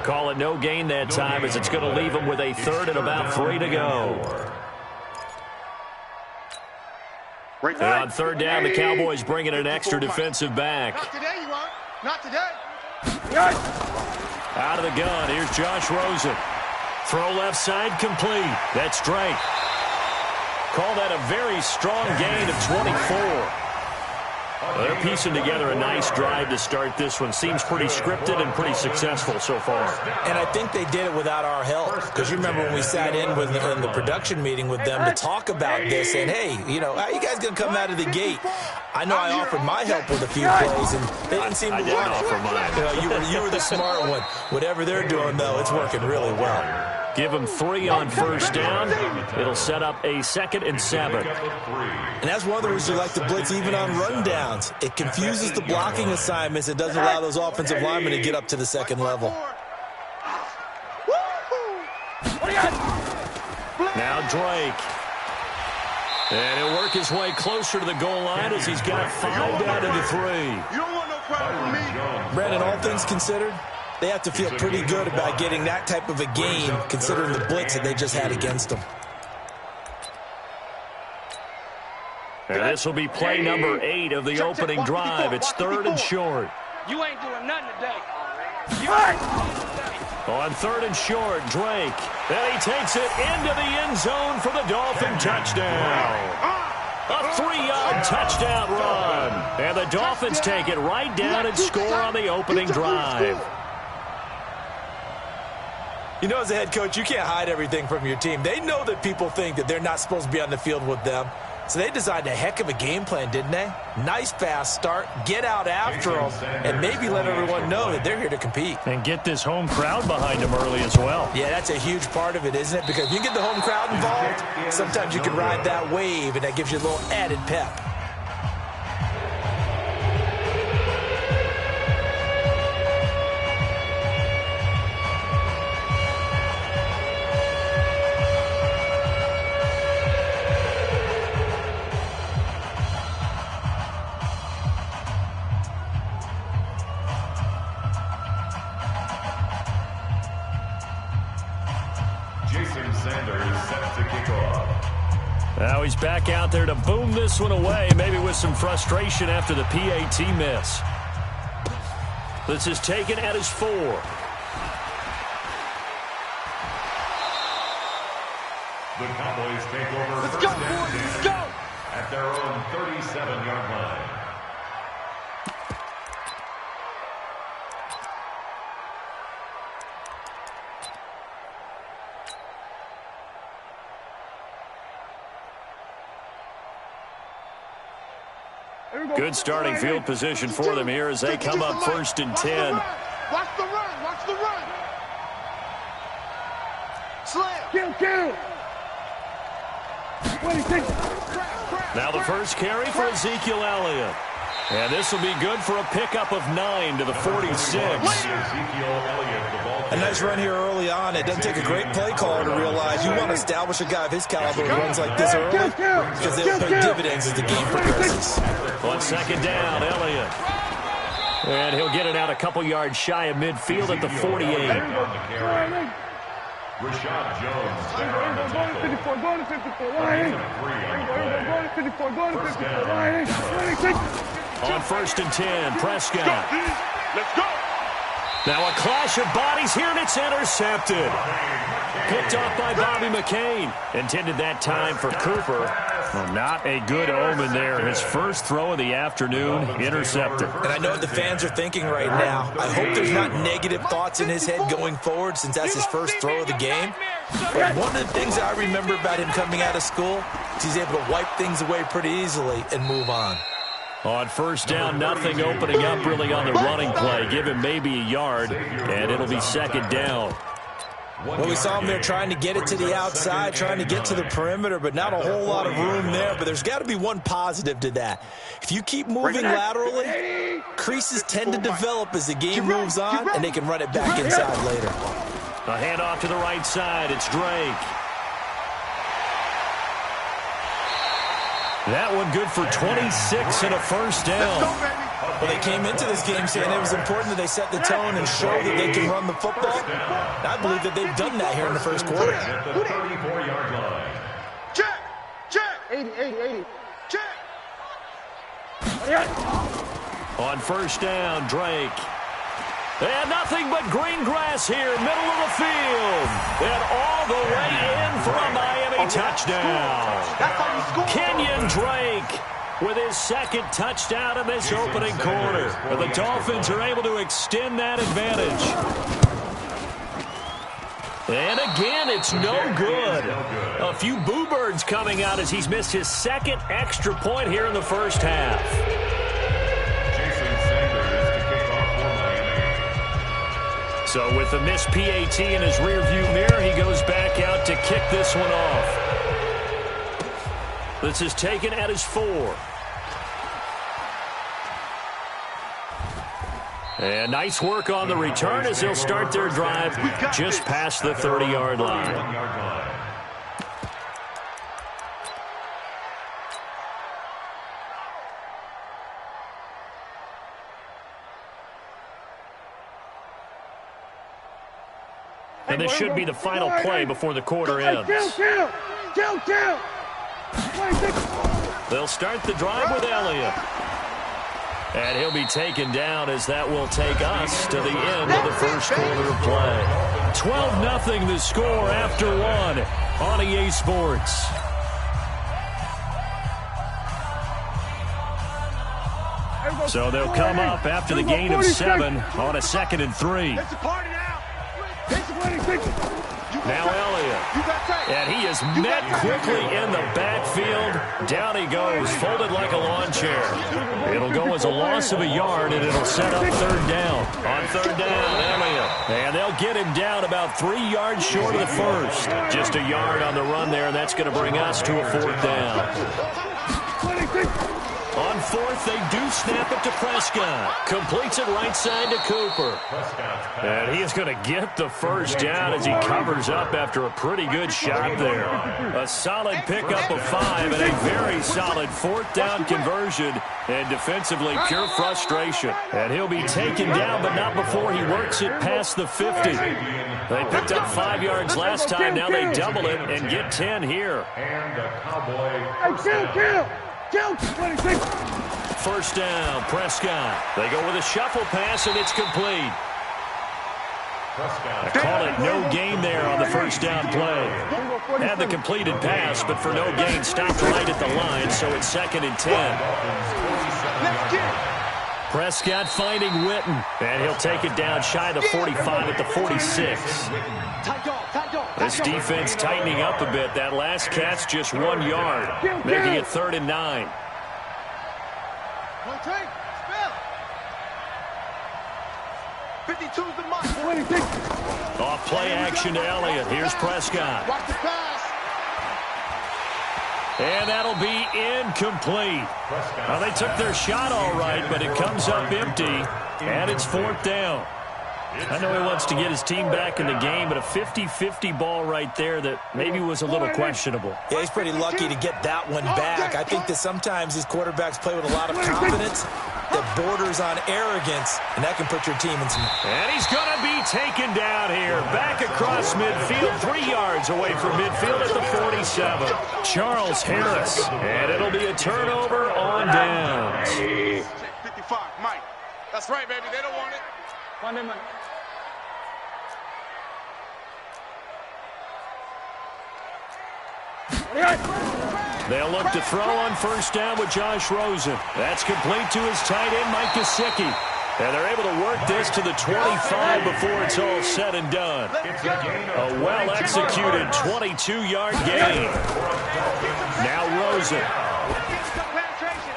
Call it no gain that time, as it's going to leave him with a 3rd and about 3 to go. And on 3rd down, the Cowboys bring in an extra defensive back. Not today, you won't. Not today. Out of the gun, here's Josh Rosen. Throw left side, complete. That's Drake. Call that a very strong gain of 24. They're piecing together a nice drive to start this one. Seems pretty scripted and pretty successful so far. And I think they did it without our help. Because you remember when we sat in the production meeting with them to talk about this, and hey, you know, how are you guys going to come out of the gate? I know I offered my help with a few plays, and they didn't seem to want it. I didn't offer mine. You know, you were the smart one. Whatever they're doing, though, it's working really well. Give them 3 on first down. It'll set up a 2nd and 7. And that's one of the reasons you like to blitz even on rundowns. It confuses the blocking assignments. It doesn't allow those offensive linemen to get up to the 2nd level. Now Drake. And he'll work his way closer to the goal line as he's got 5 down to the 3. You don't want no problem with me. Brandon, all things considered, they have to feel pretty good about getting that type of a game, considering the blitz that they just had against them. And this will be play number 8 of the opening drive. It's 3rd and short. You ain't doing nothing today. On 3rd and short, Drake. And he takes it into the end zone for the Dolphin touchdown. A 3-yard touchdown run. And the Dolphins take it right down and score on the opening drive. You know, as a head coach, you can't hide everything from your team. They know that people think that they're not supposed to be on the field with them. So they designed a heck of a game plan, didn't they? Nice fast start, get out after them, and maybe let everyone know that they're here to compete. And get this home crowd behind them early as well. Yeah, that's a huge part of it, isn't it? Because if you get the home crowd involved, sometimes you can ride that wave, and that gives you a little added pep. Now he's back out there to boom this one away, maybe with some frustration after the PAT miss. This is taken at his 4. The Cowboys take over. Let's go, boys. Let's go. At their own 37-yard line. Good starting field position for them here as they come up 1st and 10. Watch the run. Watch the run. Slam. Kill. Now the first carry for Ezekiel Elliott. And this will be good for a pickup of 9 to the 46. A nice run here early on. It doesn't take a great play caller to realize you want to establish a guy of his caliber who runs like this early because they'll pay dividends as the game progresses. On 2nd down, Elliott. And he'll get it out a couple yards shy of midfield at the 48. Rashad Jones there on the tackle. 54, going to 54. Going to 3 on the play. On 1st and 10, Prescott. Let's go. Now a clash of bodies here, and it's intercepted. Picked off by Bobby McCain. Intended that time for Cooper. Well, not a good omen there. His first throw of the afternoon, intercepted. And I know what the fans are thinking right now. I hope there's not negative thoughts in his head going forward since that's his first throw of the game. But one of the things I remember about him coming out of school is he's able to wipe things away pretty easily and move on. On 1st down, nothing opening up really on the running play. Give him maybe a yard, and it'll be 2nd down. Well, we saw him there trying to get it to the outside, trying to get to the perimeter, but not a whole lot of room there. But there's got to be one positive to that. If you keep moving laterally, creases tend to develop as the game moves on, and they can run it back inside later. A handoff to the right side. It's Drake. That one good for 26 and a 1st down. Well, they came into this game saying it was important that they set the tone and show that they can run the football. And I believe that they've done that here in the first quarter. At the 34-yard line. Check. 80. Check. On 1st down, Drake. And nothing but green grass here, middle of the field. And all the way in for a Miami touchdown. Kenyon Drake with his 2nd touchdown in this opening quarter. And the Dolphins are able to extend that advantage. And again, it's no good. A few boo birds coming out as he's missed his 2nd extra point here in the first half. So with the missed PAT in his rearview mirror, he goes back out to kick this one off. This is taken at his 4. And nice work on the return as they'll start their drive just past the 30-yard line. And this should be the final play before the quarter ends. Kill. They'll start the drive with Elliott. And he'll be taken down as that will take us to the end of the first quarter of play. 12-0 the score after 1 on EA Sports. So they'll come up after the gain of 7 on a 2nd and 3. It's a party now. Now Elliott. And he is met quickly in the backfield. Down he goes, folded like a lawn chair. It'll go as a loss of a yard, and it'll set up 3rd down. On 3rd down, Elliott. And they'll get him down about 3 yards short of the first. Just a yard on the run there, and that's going to bring us to a 4th down. On 4th, they do snap it to Prescott. Completes it right side to Cooper. And he is going to get the 1st down as he covers up after a pretty good shot there. A solid pickup of 5 and a very solid 4th down conversion. And defensively, pure frustration. And he'll be taken down, but not before he works it past the 50. They picked up 5 yards last time. Now they double it and get 10 here. And the Cowboy First down, Prescott. They go with a shuffle pass, and it's complete. I call it no gain there on the 1st down play. Had the completed pass, but for no gain, stopped right at the line, so it's 2nd and 10. Prescott finding Witten, and he'll take it down shy of the 45 at the 46. This defense tightening up a bit. That last catch just 1 yard, making it 3rd and 9. Off play action to Elliott. Here's Prescott. And that'll be incomplete. Now, they took their shot all right, but it comes up empty, and it's 4th down. I know he wants to get his team back in the game, but a 50-50 ball right there that maybe was a little questionable. Yeah, he's pretty lucky to get that one back. I think that sometimes these quarterbacks play with a lot of confidence that borders on arrogance, and that can put your team in some... And he's going to be taken down here. Back across midfield, 3 yards away from midfield at the 47. Charles Harris. And it'll be a turnover on downs. 55, Mike. That's right, baby. They don't want it. They'll look to throw on 1st down with Josh Rosen. That's complete to his tight end, Mike Gesicki. And they're able to work this to the 25 before it's all said and done. A well-executed 22-yard gain. Now Rosen.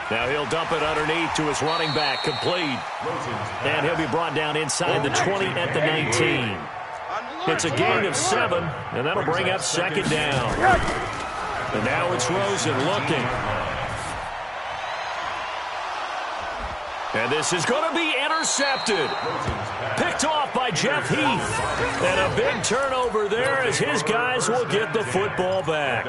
Now he'll dump it underneath to his running back, complete. And he'll be brought down inside the 20 at the 19. It's a gain of 7, and that'll bring up 2nd down. And now it's Rosen looking. And this is going to be intercepted. Picked off by Jeff Heath. And a big turnover there as his guys will get the football back.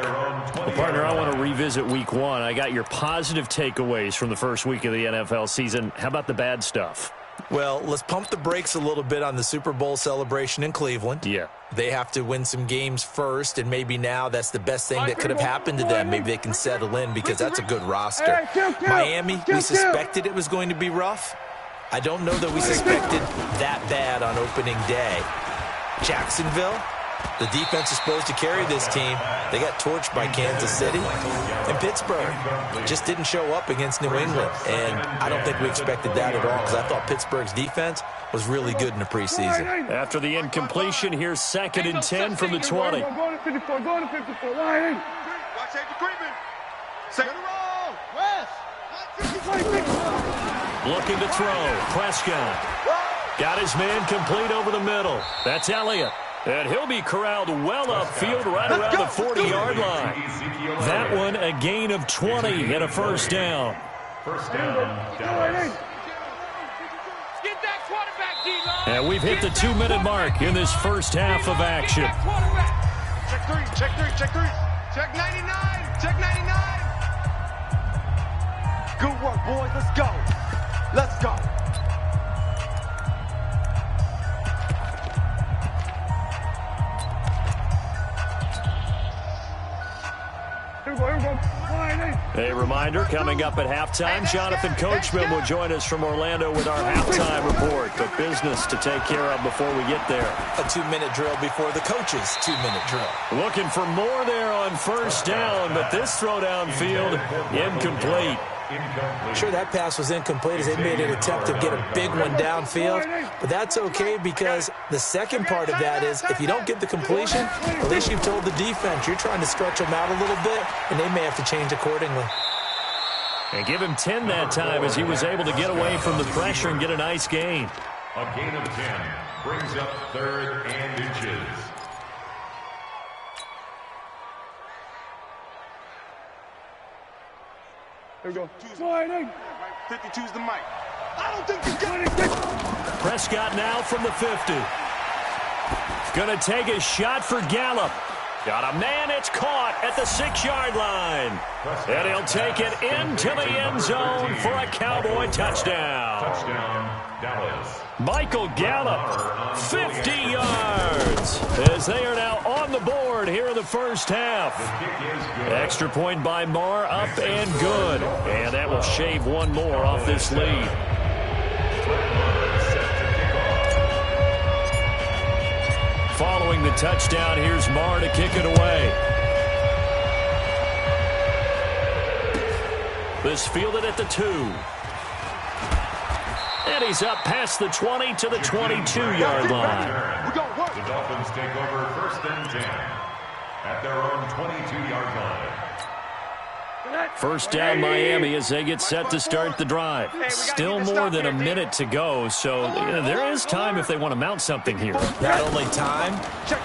Well, partner, I want to revisit week 1. I got your positive takeaways from the first week of the NFL season. How about the bad stuff? Well, let's pump the brakes a little bit on the Super Bowl celebration in Cleveland. Yeah. They have to win some games first, and maybe now that's the best thing that could have happened to them. Maybe they can settle in because that's a good roster. Miami, we suspected it was going to be rough. I don't know that we suspected that bad on opening day. Jacksonville, the defense is supposed to carry this team. They got torched by Kansas City. And Pittsburgh just didn't show up against New England. And I don't think we expected that at all because I thought Pittsburgh's defense was really good in the preseason. After the incompletion, here's 2nd and 10 from the 20. Go to 54, go to 54, line in. Watch safety creeping. Second roll, West. Looking to throw, Prescott. Got his man complete over the middle. That's Elliott. And he'll be corralled well upfield right around the 40-yard line. That one a gain of 20 and a 1st down. First down, Dallas. Get that quarterback, D-line. And we've hit the 2-minute mark in this first half of action. Check three, check three, check three. Check 99, check 99. Good work, boys. Let's go. Let's go. A reminder, coming up at halftime, Jonathan Coachman will join us from Orlando with our halftime report. The business to take care of before we get there. A 2-minute drill before the coach's 2-minute drill. Looking for more there on 1st down, but this throw downfield incomplete. Incomplete. Sure, that pass was incomplete as they made an attempt to get a big one downfield, but that's okay because the second part of that is if you don't get the completion, at least you've told the defense you're trying to stretch them out a little bit, and they may have to change accordingly. And give him 10 that time as he was able to get away from the pressure and get a nice gain. A gain of 10 brings up 3rd and inches. Here we go. 52's the mic. I don't think you got it. Prescott now from the 50. Gonna take a shot for Gallup. Got a man, it's caught at the 6-yard line. And he'll take it into the end zone for a Cowboy touchdown. Touchdown, Dallas. Michael Gallup, 50 yards, as they are now on the board here in the first half. Extra point by Marr, up and good. And that will shave one more off this lead. Following the touchdown, here's Marr to kick it away. This fielded at the 2. And he's up past the 20 to the 22-yard line. The Dolphins take over 1st and 10 at their own 22-yard line. First down Miami as they get set to start the drive. Still more than a minute to go, so there is time if they want to mount something here. Not only time,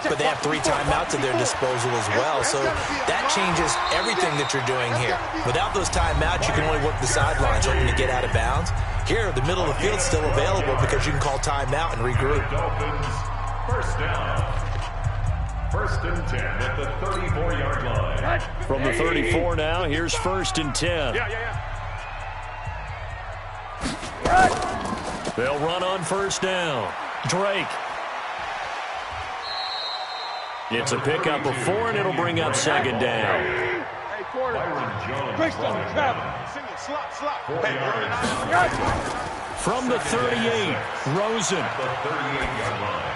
but they have 3 timeouts at their disposal as well, so that changes everything that you're doing here. Without those timeouts, you can only work the sidelines, hoping to get out of bounds. Here, the middle of the field's still available because you can call timeout and regroup. Dolphins, first down. 1st and 10 at the 34-yard line. From the 34 now, here's 1st and 10. They'll run on 1st down. Drake. It's a pickup of 4, and it'll bring up 2nd down. Byron Jones brought it down. Slop. 4 yards. From the 38, Rosen. The 38-yard line.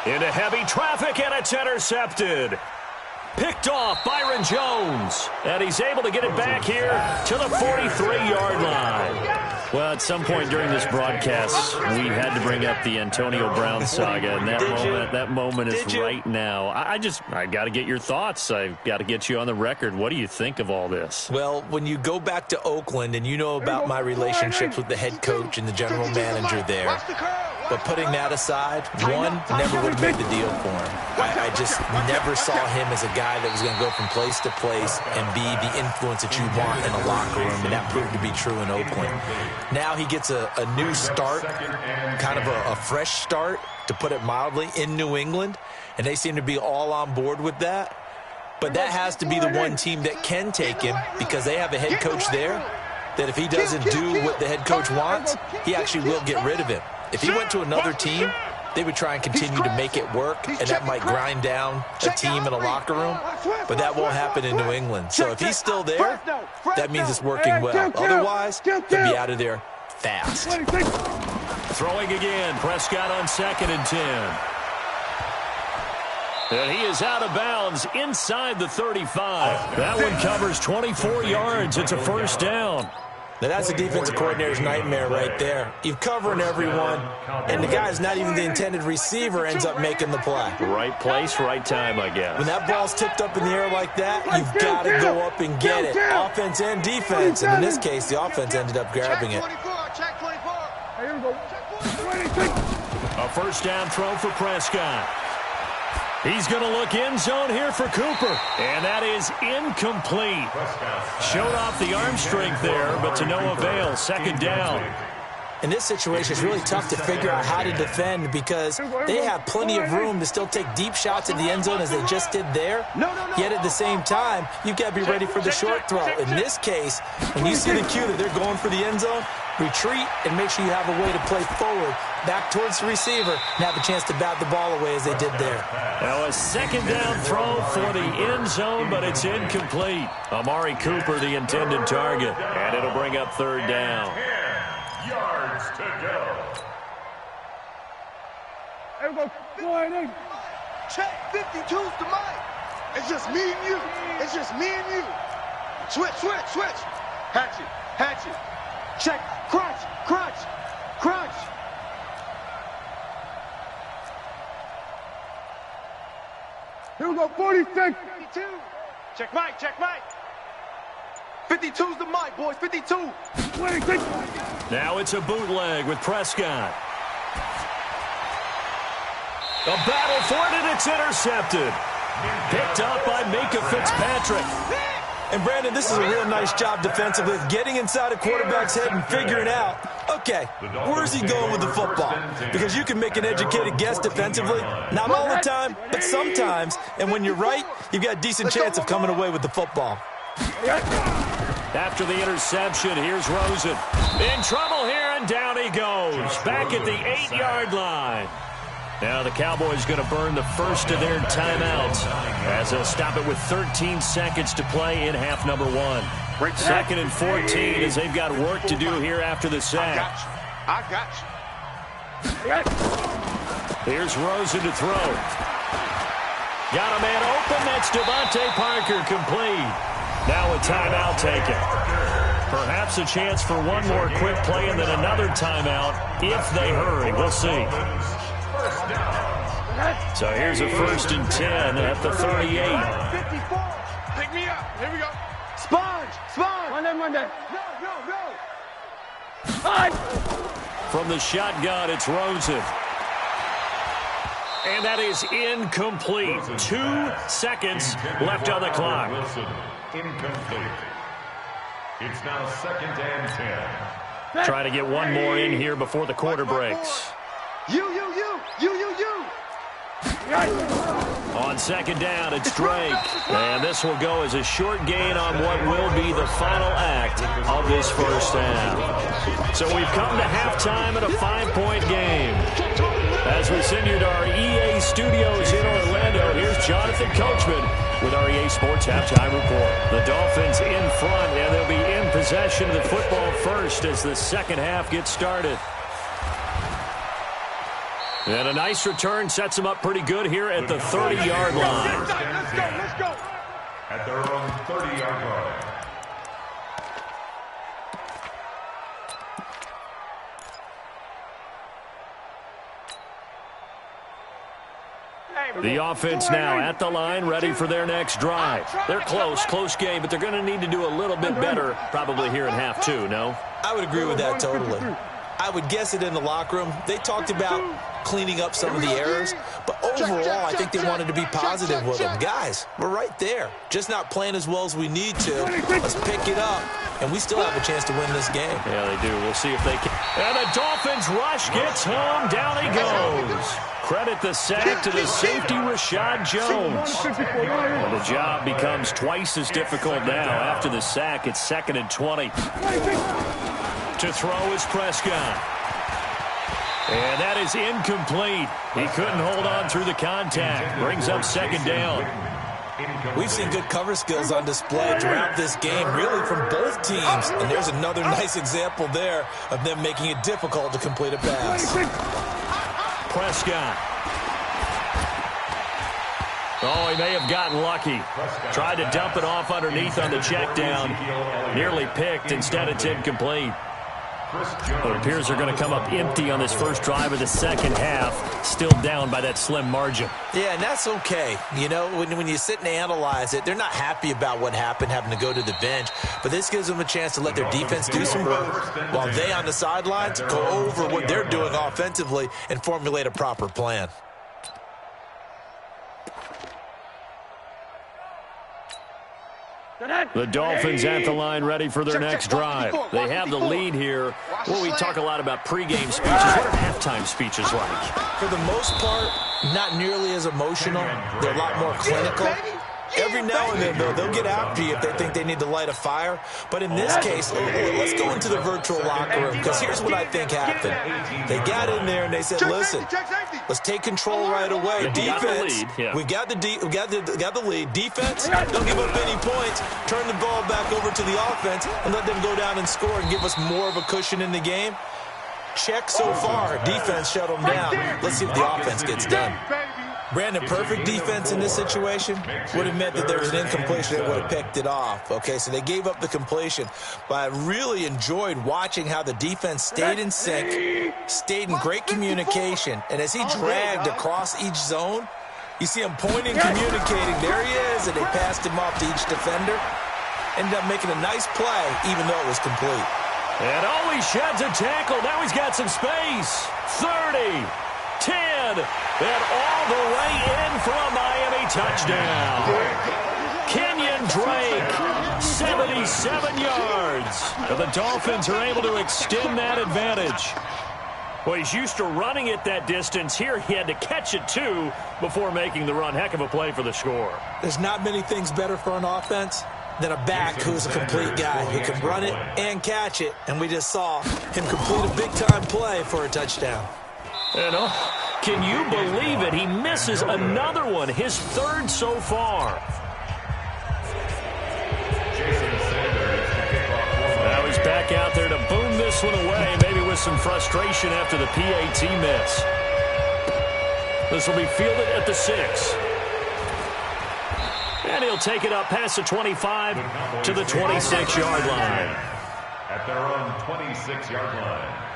Into heavy traffic, and it's intercepted. Picked off Byron Jones. And he's able to get it back here to the 43-yard line. Well, at some point during this broadcast, we had to bring up the Antonio Brown saga, and that moment is right now. I got to get your thoughts. I've got to get you on the record. What do you think of all this? Well, when you go back to Oakland, and you know about my relationships with the head coach and the general manager there, but putting that aside, one, never would have made the deal for him. I just never saw him as a guy that was going to go from place to place and be the influence that you want in a locker room, and that proved to be true in Oakland. Now he gets a new start, kind of a fresh start, to put it mildly, in New England, and they seem to be all on board with that. But that has to be the one team that can take him because they have a head coach there that if he doesn't do what the head coach wants, he actually will get rid of him. If he went to another team, they would try and continue to make it work, and that might grind down a team in a locker room, but that won't happen in New England. So if he's still there, that means it's working well. Otherwise, he'll be out of there fast. Throwing again, Prescott on 2nd and 10. And he is out of bounds inside the 35. That one covers 24 yards. It's a 1st down. Now, that's a defensive coordinator's nightmare right there. You're covering everyone, and the guy's not even the intended receiver ends up making the play. Right place, right time, I guess. When that ball's tipped up in the air like that, you've got to go up and get it, offense and defense. And in this case, the offense ended up grabbing it. A 1st down throw for Prescott. He's going to look end zone here for Cooper. And that is incomplete. Showed off the arm strength there, but to no avail. 2nd down. In this situation, it's really tough to figure out how to defend because they have plenty of room to still take deep shots in the end zone as they just did there. Yet at the same time, you've got to be ready for the short throw. In this case, when you see the cue that they're going for the end zone, retreat and make sure you have a way to play forward, back towards the receiver, and have a chance to bat the ball away as they did there. Now a 2nd down throw for the end zone, but it's incomplete. Amari Cooper, the intended target, and it'll bring up 3rd down. 10 yards to go. There we go. Check 52's the mic. It's just me and you. It's just me and you. Switch. Hatchet, hatchet. Check, crunch, crunch, crunch. Here we go, 46. 52. Check Mike, check Mike. 52's the mic, boys, 52. Now it's a bootleg with Prescott. A battle for it, and it's intercepted. Picked up by Minka Fitzpatrick. And, Brandon, this is a real nice job defensively of getting inside a quarterback's head and figuring out, okay, where's he going with the football? Because you can make an educated guess defensively, not all the time, but sometimes. And when you're right, you've got a decent chance of coming away with the football. After the interception, here's Rosen. In trouble here, and down he goes. Back at the 8-yard line. Now the Cowboys going to burn the first of their timeouts as they'll stop it with 13 seconds to play in half number 1. 2nd and 14 as they've got work to do here after the sack. I got you. Here's Rosen to throw. Got a man open. That's Devontae Parker complete. Now a timeout taken. Perhaps a chance for one more quick play and then another timeout if they hurry. We'll see. So here's a 1st and 10 at the 38. 54. Pick me up. Here we go. Sponge. Sponge. Monday. Go. From the shotgun, it's Rosen. And that is incomplete. 2 seconds left on the clock. Incomplete. It's now 2nd and 10. Try to get one more in here before the quarter breaks. You. On 2nd down, it's Drake. And this will go as a short gain on what will be the final act of this first half. So we've come to halftime at a 5-point game. As we send you to our EA studios in Orlando, here's Jonathan Coachman with our EA Sports Halftime Report. The Dolphins in front, and they'll be in possession of the football first as the second half gets started. And a nice return sets them up pretty good here at the 30-yard line. Let's go. At their own 30-yard line. The offense now at the line, ready for their next drive. They're close game, but they're going to need to do a little bit better probably here in half 2, no? I would agree with that totally. I would guess it in the locker room. They talked about cleaning up some of the errors, but overall, I think they wanted to be positive with them. Guys, we're right there. Just not playing as well as we need to. Let's pick it up, and we still have a chance to win this game. Yeah, they do. We'll see if they can. And the Dolphins rush gets home. Down he goes. Credit the sack to the safety, Rashad Jones. And the job becomes twice as difficult now. After the sack, it's 2nd and 20. To throw is Prescott. And that is incomplete. He couldn't hold on through the contact. Brings up 2nd down. We've seen good cover skills on display throughout this game, really from both teams. And there's another nice example there of them making it difficult to complete a pass. Prescott. Oh, he may have gotten lucky. Tried to dump it off underneath on the check down. Nearly picked. Instead, it's incomplete. It appears they're going to come up empty on this first drive of the second half. Still down by that slim margin. Yeah, and that's okay. You know, when you sit and analyze it, they're not happy about what happened, having to go to the bench. But this gives them a chance to let their defense do some work while they on the sidelines go over what they're doing offensively and formulate a proper plan. The Dolphins at the line ready for their next drive. They have the lead here. Well, we talk a lot about pregame speeches. What are halftime speeches like? For the most part, not nearly as emotional. They're a lot more clinical. Every now and then, though, they'll get after you if they think they need to light a fire. But in this case, let's go into the virtual locker room, because here's what I think happened. They got in there and they said, listen, let's take control right away. Defense, we got the lead. Defense, don't give up any points. Turn the ball back over to the offense and let them go down and score and give us more of a cushion in the game. Check so far. Defense shut them down. Let's see if the offense gets done. Brandon, perfect defense in this situation would have meant that there was an incompletion that would have picked it off. Okay, so they gave up the completion. But I really enjoyed watching how the defense stayed in sync, stayed in great communication. And as he dragged across each zone, you see him pointing, communicating. There he is, and they passed him off to each defender. Ended up making a nice play, even though it was complete. And he sheds a tackle. Now he's got some space. 30. 10, and all the way in for a Miami touchdown. Kenyon Drake, 77 yards. And the Dolphins are able to extend that advantage. Well, he's used to running it that distance. Here he had to catch it, too, before making the run. Heck of a play for the score. There's not many things better for an offense than a back who's a complete guy who can run it and catch it. And we just saw him complete a big-time play for a touchdown. And can you believe it? He misses another one, his third so far. Now he's back out there to boom this one away, maybe with some frustration after the PAT miss. This will be fielded at the 6. And he'll take it up past the 25 to the 26-yard line. At their own 26-yard line.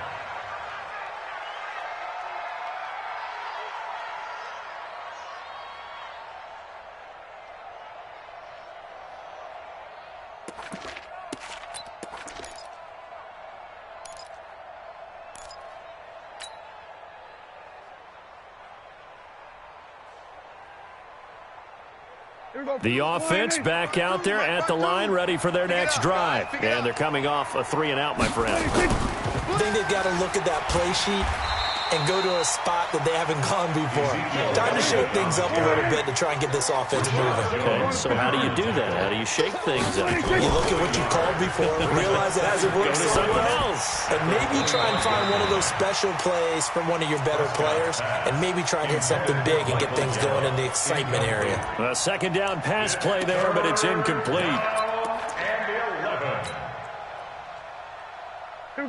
The offense back out there at the line, ready for their next drive. And they're coming off a 3-and-out, my friend. I think they've got to look at that play sheet and go to a spot that they haven't gone before. Time to shake things up a little bit to try and get this offense moving. Okay, so how do you do that? How do you shake things up? You look at what you called before, realize it hasn't worked so well, and maybe try and find one of those special plays from one of your better players, and maybe try and hit something big and get things going in the excitement area. A second down pass play there, but it's incomplete.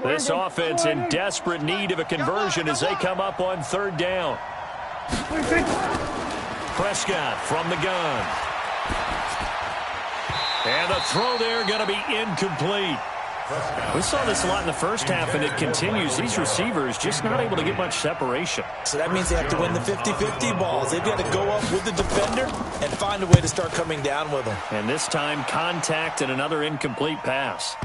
This offense in desperate need of a conversion as they come up on third down. Prescott from the gun. And the throw there going to be incomplete. We saw this a lot in the first half, and it continues. These receivers just not able to get much separation. So that means they have to win the 50-50 balls. They've got to go up with the defender and find a way to start coming down with them. And this time, contact and another incomplete pass.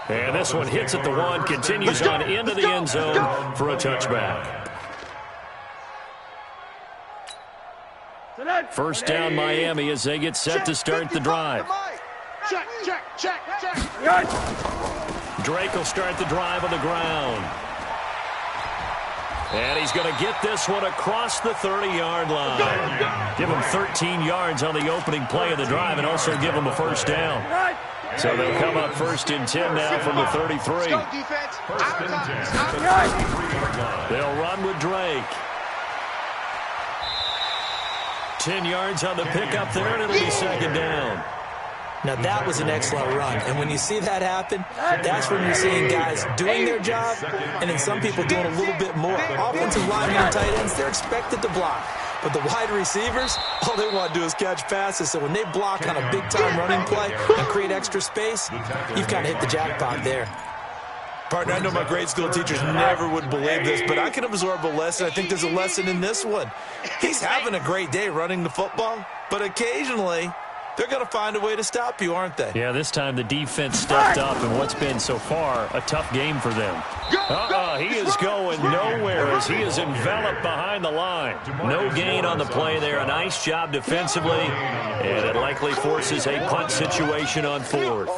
And this one hits at the 1, continues on into the end zone for a touchback. First down Miami as they get set to start the drive. Check, check, check, check. Drake will start the drive on the ground. And he's going to get this one across the 30-yard line. Give him 13 yards on the opening play of the drive and also give him a first down. So they'll come up first and 10 now from the 33. They'll run with Drake. 10 yards on the pickup there, and it'll be second down. Now, that was an excellent run. And when you see that happen, that's when you're seeing guys doing their job and then some people doing a little bit more. Offensive linemen and tight ends, they're expected to block. But the wide receivers, all they want to do is catch passes. So when they block on a big-time running play and create extra space, you've kind of hit the jackpot there. Partner, I know my grade school teachers never would believe this, but I can absorb a lesson. I think there's a lesson in this one. He's having a great day running the football, but occasionally they're going to find a way to stop you, aren't they? Yeah, this time the defense stepped up in what's been so far a tough game for them. He is going nowhere as he is enveloped behind the line. No gain on the play there. A nice job defensively, and it likely forces a punt situation on fourth.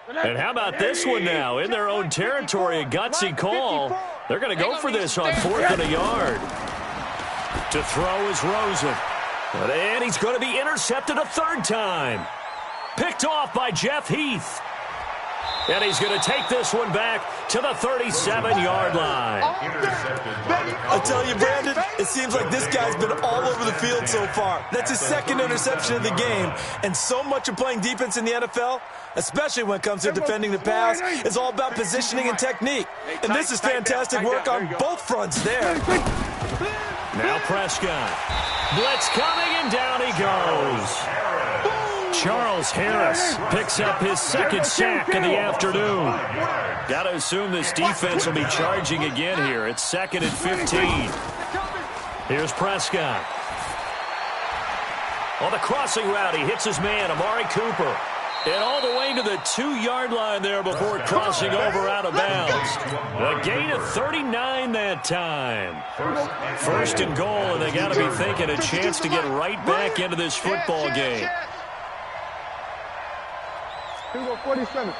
And how about this one now? In their own territory, a gutsy call. They're going to go for this on 4th and a yard. To throw is Rosen. And he's going to be intercepted a third time. Picked off by Jeff Heath. And he's going to take this one back to the 37-yard line. I tell you, Brandon, it seems like this guy's been all over the field so far. That's his second interception of the game. And so much of playing defense in the NFL, especially when it comes to defending the pass, is all about positioning and technique. And this is fantastic work on both fronts there. Now Prescott. Blitz coming, and down he goes. Charles Harris picks up his second sack of the afternoon. Got to assume this defense will be charging again here. It's 2nd and 15. Here's Prescott. On the crossing route, he hits his man, Amari Cooper. And all the way to the 2-yard line there before crossing over out of bounds. A gain of 39 that time. 1st and goal, and they got to be thinking a chance to get right back into this football game. 47.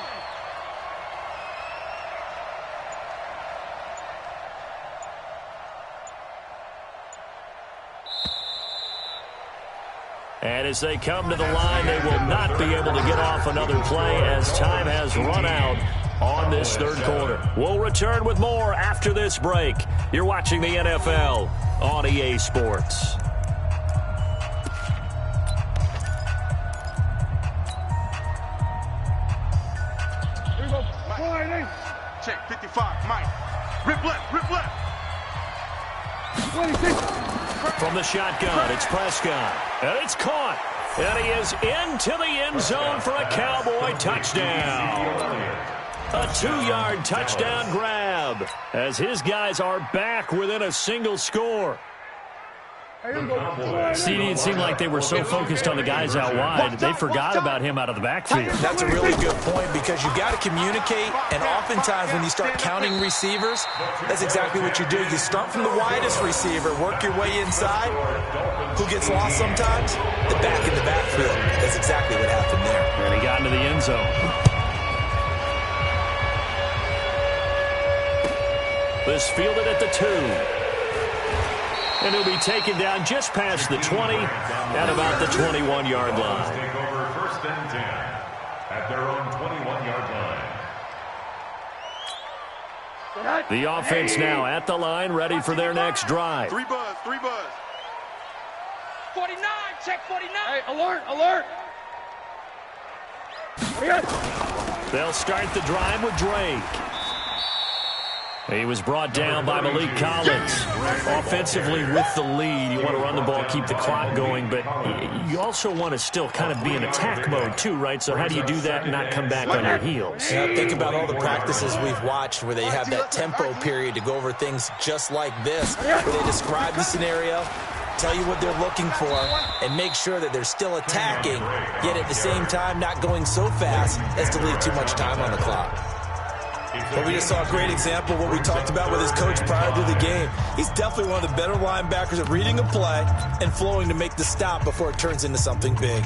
And as they come to the line, they will not be able to get off another play as time has run out on this 3rd quarter. We'll return with more after this break. You're watching the NFL on EA Sports. Check 55, Mike. Rip left, rip left. 26. From the shotgun, it's Prescott. And it's caught. And he is into the end zone for a Cowboy touchdown. A 2-yard touchdown grab as his guys are back within a single score. See, it seemed like they were so focused on the guys out wide, they forgot about him out of the backfield. That's a really good point because you've got to communicate, and oftentimes when you start counting receivers, that's exactly what you do. You start from the widest receiver, work your way inside. Who gets lost sometimes? The back in the backfield. That's exactly what happened there. And he got into the end zone. This fielded at the 2. And he'll be taken down just past the 20 at about the 21-yard line. Take over 1st and 10 at their own 21-yard line. The offense now at the line, ready for their next drive. 3 buzz, 3 buzz. 49, check 49. Hey, alert, alert. They'll start the drive with Drake. He was brought down by Malik Collins. Offensively with the lead, you want to run the ball, keep the clock going, but you also want to still kind of be in attack mode too, right? So how do you do that and not come back on your heels? Yeah, think about all the practices we've watched where they have that tempo period to go over things just like this, where they describe the scenario, tell you what they're looking for, and make sure that they're still attacking, yet at the same time not going so fast as to leave too much time on the clock. But we just saw a great example of what we talked about with his coach prior to the game. He's definitely one of the better linebackers at reading a play and flowing to make the stop before it turns into something big.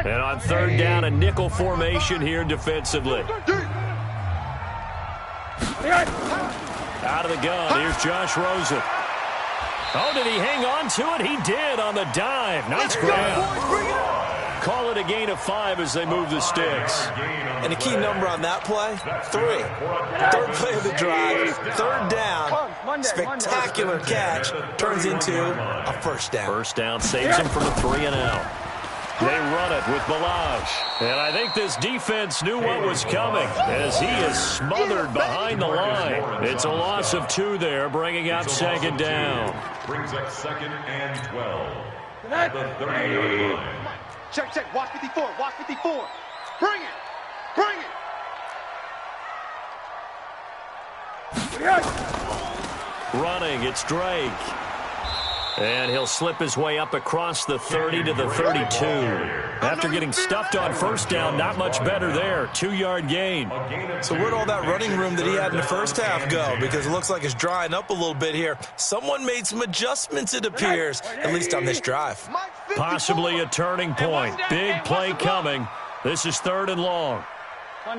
And on 3rd down, a nickel formation here defensively. Out of the gun, here's Josh Rosen. Oh, did he hang on to it? He did on the dive. Nice grab. Call it a gain of 5 as they move the sticks. And a key number on that play, 3. 3rd play of the drive, 3rd down, spectacular catch, turns into a 1st down. 1st down saves him from a 3-and-out. They run it with Balaj. And I think this defense knew what was coming as he is smothered behind the line. It's a loss of 2 there, bringing out 2nd down. Brings up 2nd and 12 at the 30-yard line. Check, check, watch 54, watch 54. Bring it, bring it. Running, it's Drake. And he'll slip his way up across the 30 to the 32. After getting stuffed on 1st down, not much better there. 2-yard gain. So where'd all that running room that he had in the 1st half go? Because it looks like it's drying up a little bit here. Someone made some adjustments, it appears, at least on this drive. Possibly a turning point. Big play coming. This is 3rd and long. Right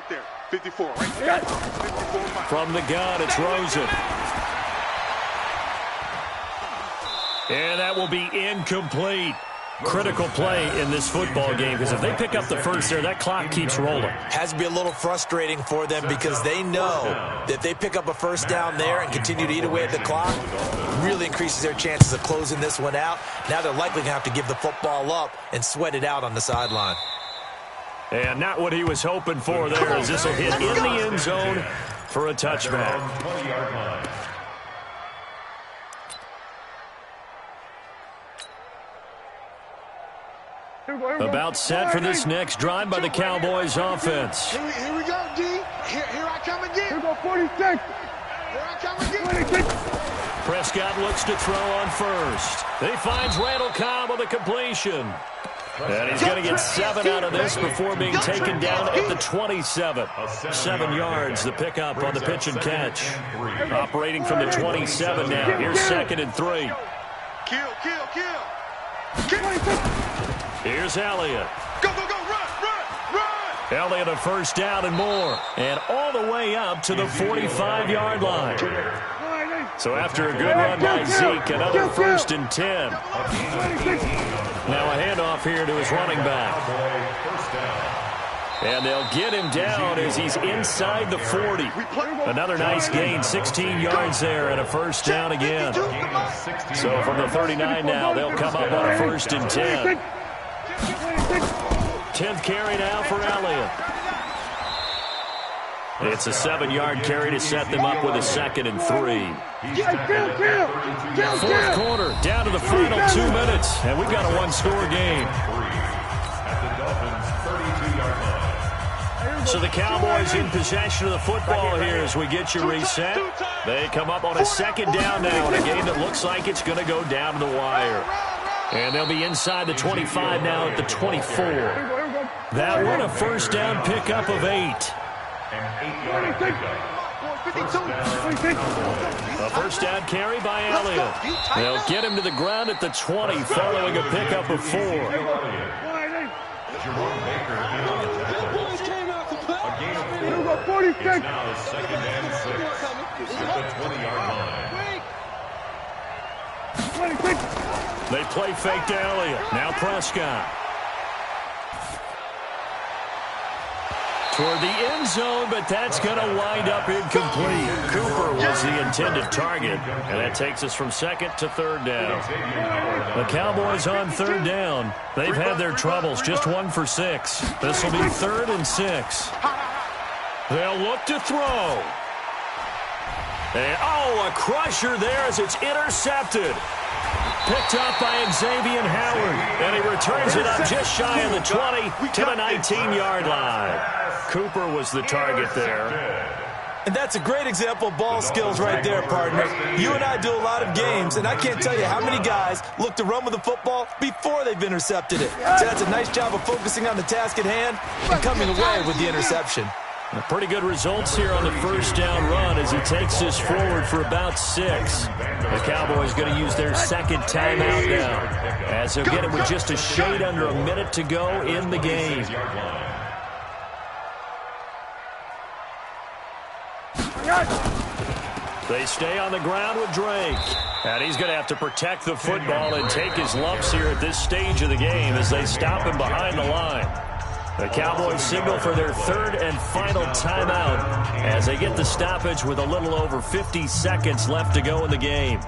there, 54, right there. 54, From the gun, it's Rosen. And that will be incomplete. Critical play in this football game, because if they pick up the first there, that clock keeps rolling. Has to be a little frustrating for them because they know that if they pick up a first down there and continue to eat away at the clock, really increases their chances of closing this one out. Now they're likely going to have to give the football up and sweat it out on the sideline. And not what he was hoping for there, as this will hit in the end zone for a touchback. About set for this next drive by the Cowboys offense. Here we go, D. Here I come again. Here we go, 46. Here I come again. 26. Prescott looks to throw on first. He finds Randall Cobb on the completion. And he's going to get 7 out of this before being taken down at the 27. 7 yards, the pickup on the pitch and catch. Operating from the 27 now. Here's 2nd and 3. Kill. Here's Elliott. Go, run. Elliott a first down and more. And all the way up to the 45-yard line. So after a good run by Zeke, another 1st and 10. Now a handoff here to his running back. And they'll get him down as he's inside the 40. Another nice gain, 16 yards there, and a first down again. So from the 39 now, they'll come up on a 1st and 10. 10th carry now for Elliott. It's a 7-yard carry to set them up with a 2nd and 3. Fourth quarter, down to the final 2 minutes, and we've got a 1-score game. So the Cowboys in possession of the football here as we get you reset. They come up on a 2nd down now in a game that looks like it's going to go down to the wire. And they'll be inside the 25 now at the 24. That one a first down pickup of 8. A first down carry by Elliott. They'll get him to the ground at the 20 following a pickup of 4. Now 2nd and 6 at the 20-yard line. They play fake to Elliott. Now Prescott. Toward the end zone, but that's going to wind up incomplete. Cooper was the intended target, and that takes us from 2nd to 3rd down. The Cowboys on 3rd down. They've had their troubles, just 1 for 6. This will be 3rd and 6. They'll look to throw. And, a crusher there as it's intercepted. Picked up by Xavier Howard, and he returns it up just shy of the 20 to the 19-yard line. Cooper was the target there. And that's a great example of ball skills right there, partner. You and I do a lot of games, and I can't tell you how many guys look to run with the football before they've intercepted it. So that's a nice job of focusing on the task at hand and coming away with the interception. Pretty good results here on the first down run as he takes this forward for about 6. The Cowboys going to use their 2nd timeout now as they'll get it with just a shade under a minute to go in the game. They stay on the ground with Drake. And he's going to have to protect the football and take his lumps here at this stage of the game as they stop him behind the line. The Cowboys signal for their 3rd and final timeout as they get the stoppage with a little over 50 seconds left to go in the game.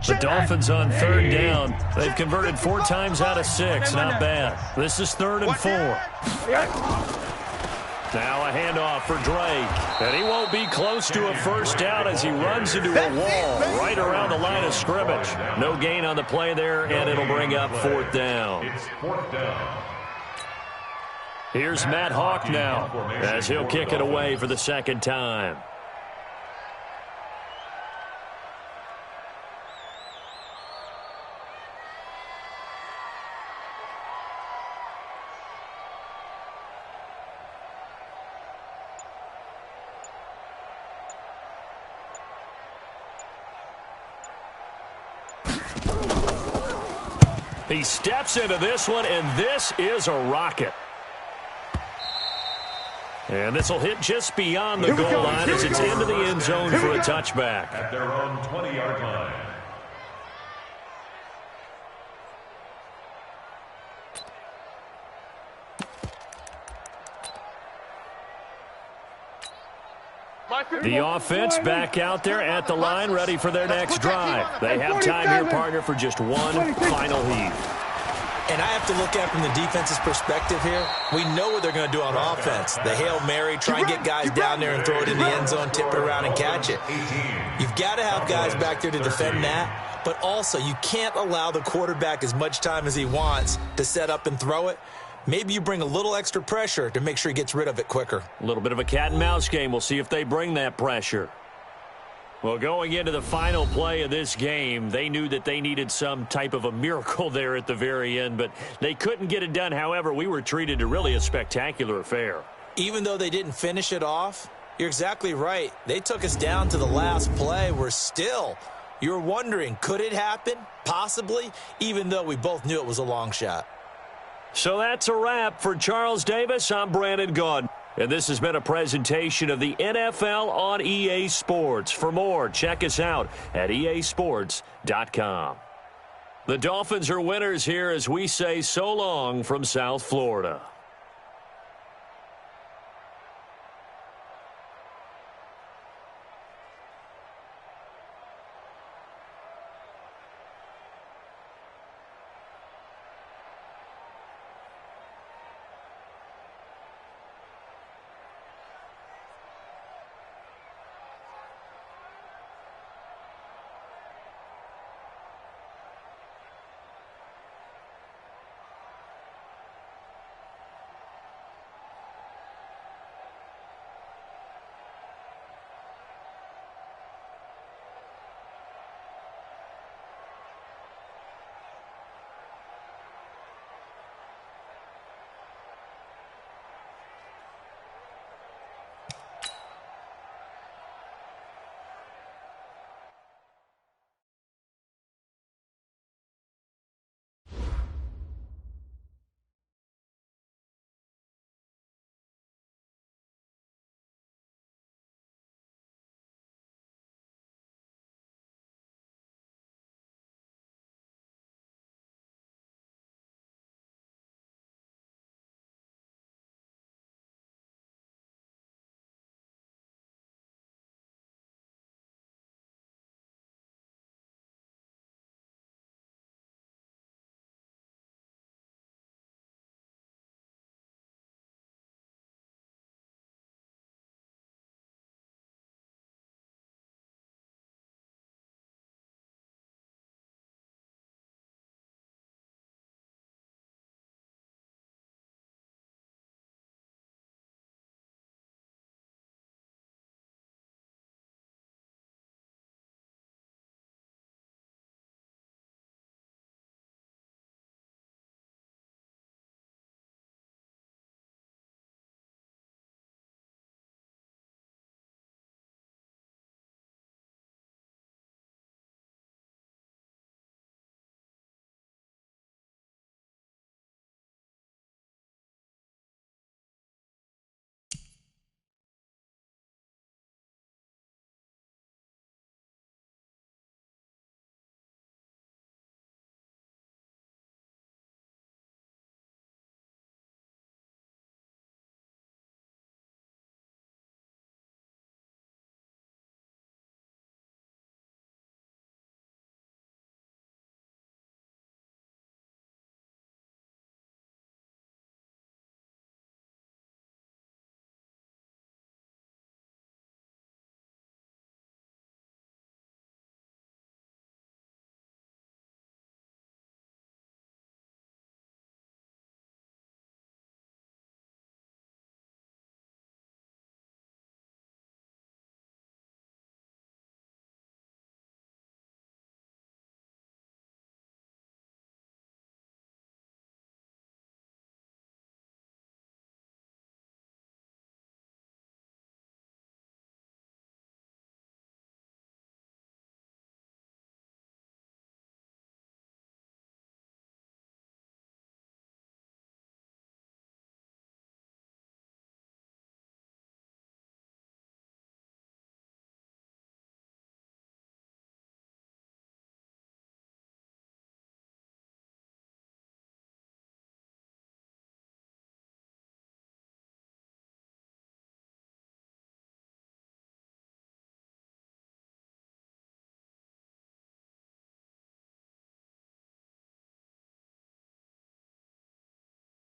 The Dolphins on 3rd down. They've converted 4 times out of 6. Not bad. This is 3rd and 4. Now a handoff for Drake. And he won't be close to a first down as he runs into a wall right around the line of scrimmage. No gain on the play there, and it'll bring up 4th down. It's 4th down. Here's Matt Hawk now as he'll kick it away for the 2nd time. He steps into this one, and this is a rocket. And this will hit just beyond the goal line as it's into the end zone for a touchback. At their own 20-yard line. The offense back out there at the line, ready for their next drive. They have time here, partner, for just one final heave. And I have to look at it from the defense's perspective here. We know what they're going to do on offense. The Hail Mary, try and get guys down there and throw it in the end zone, tip it around and catch it. You've got to have guys back there to defend that, but also you can't allow the quarterback as much time as he wants to set up and throw it. Maybe you bring a little extra pressure to make sure he gets rid of it quicker. A little bit of a cat and mouse game. We'll see if they bring that pressure. Well, going into the final play of this game, they knew that they needed some type of a miracle there at the very end, but they couldn't get it done. However, we were treated to really a spectacular affair. Even though they didn't finish it off, you're exactly right. They took us down to the last play. You're wondering, could it happen? Possibly, even though we both knew it was a long shot. So that's a wrap. For Charles Davis, I'm Brandon Gaudin. And this has been a presentation of the NFL on EA Sports. For more, check us out at easports.com. The Dolphins are winners here as we say so long from South Florida.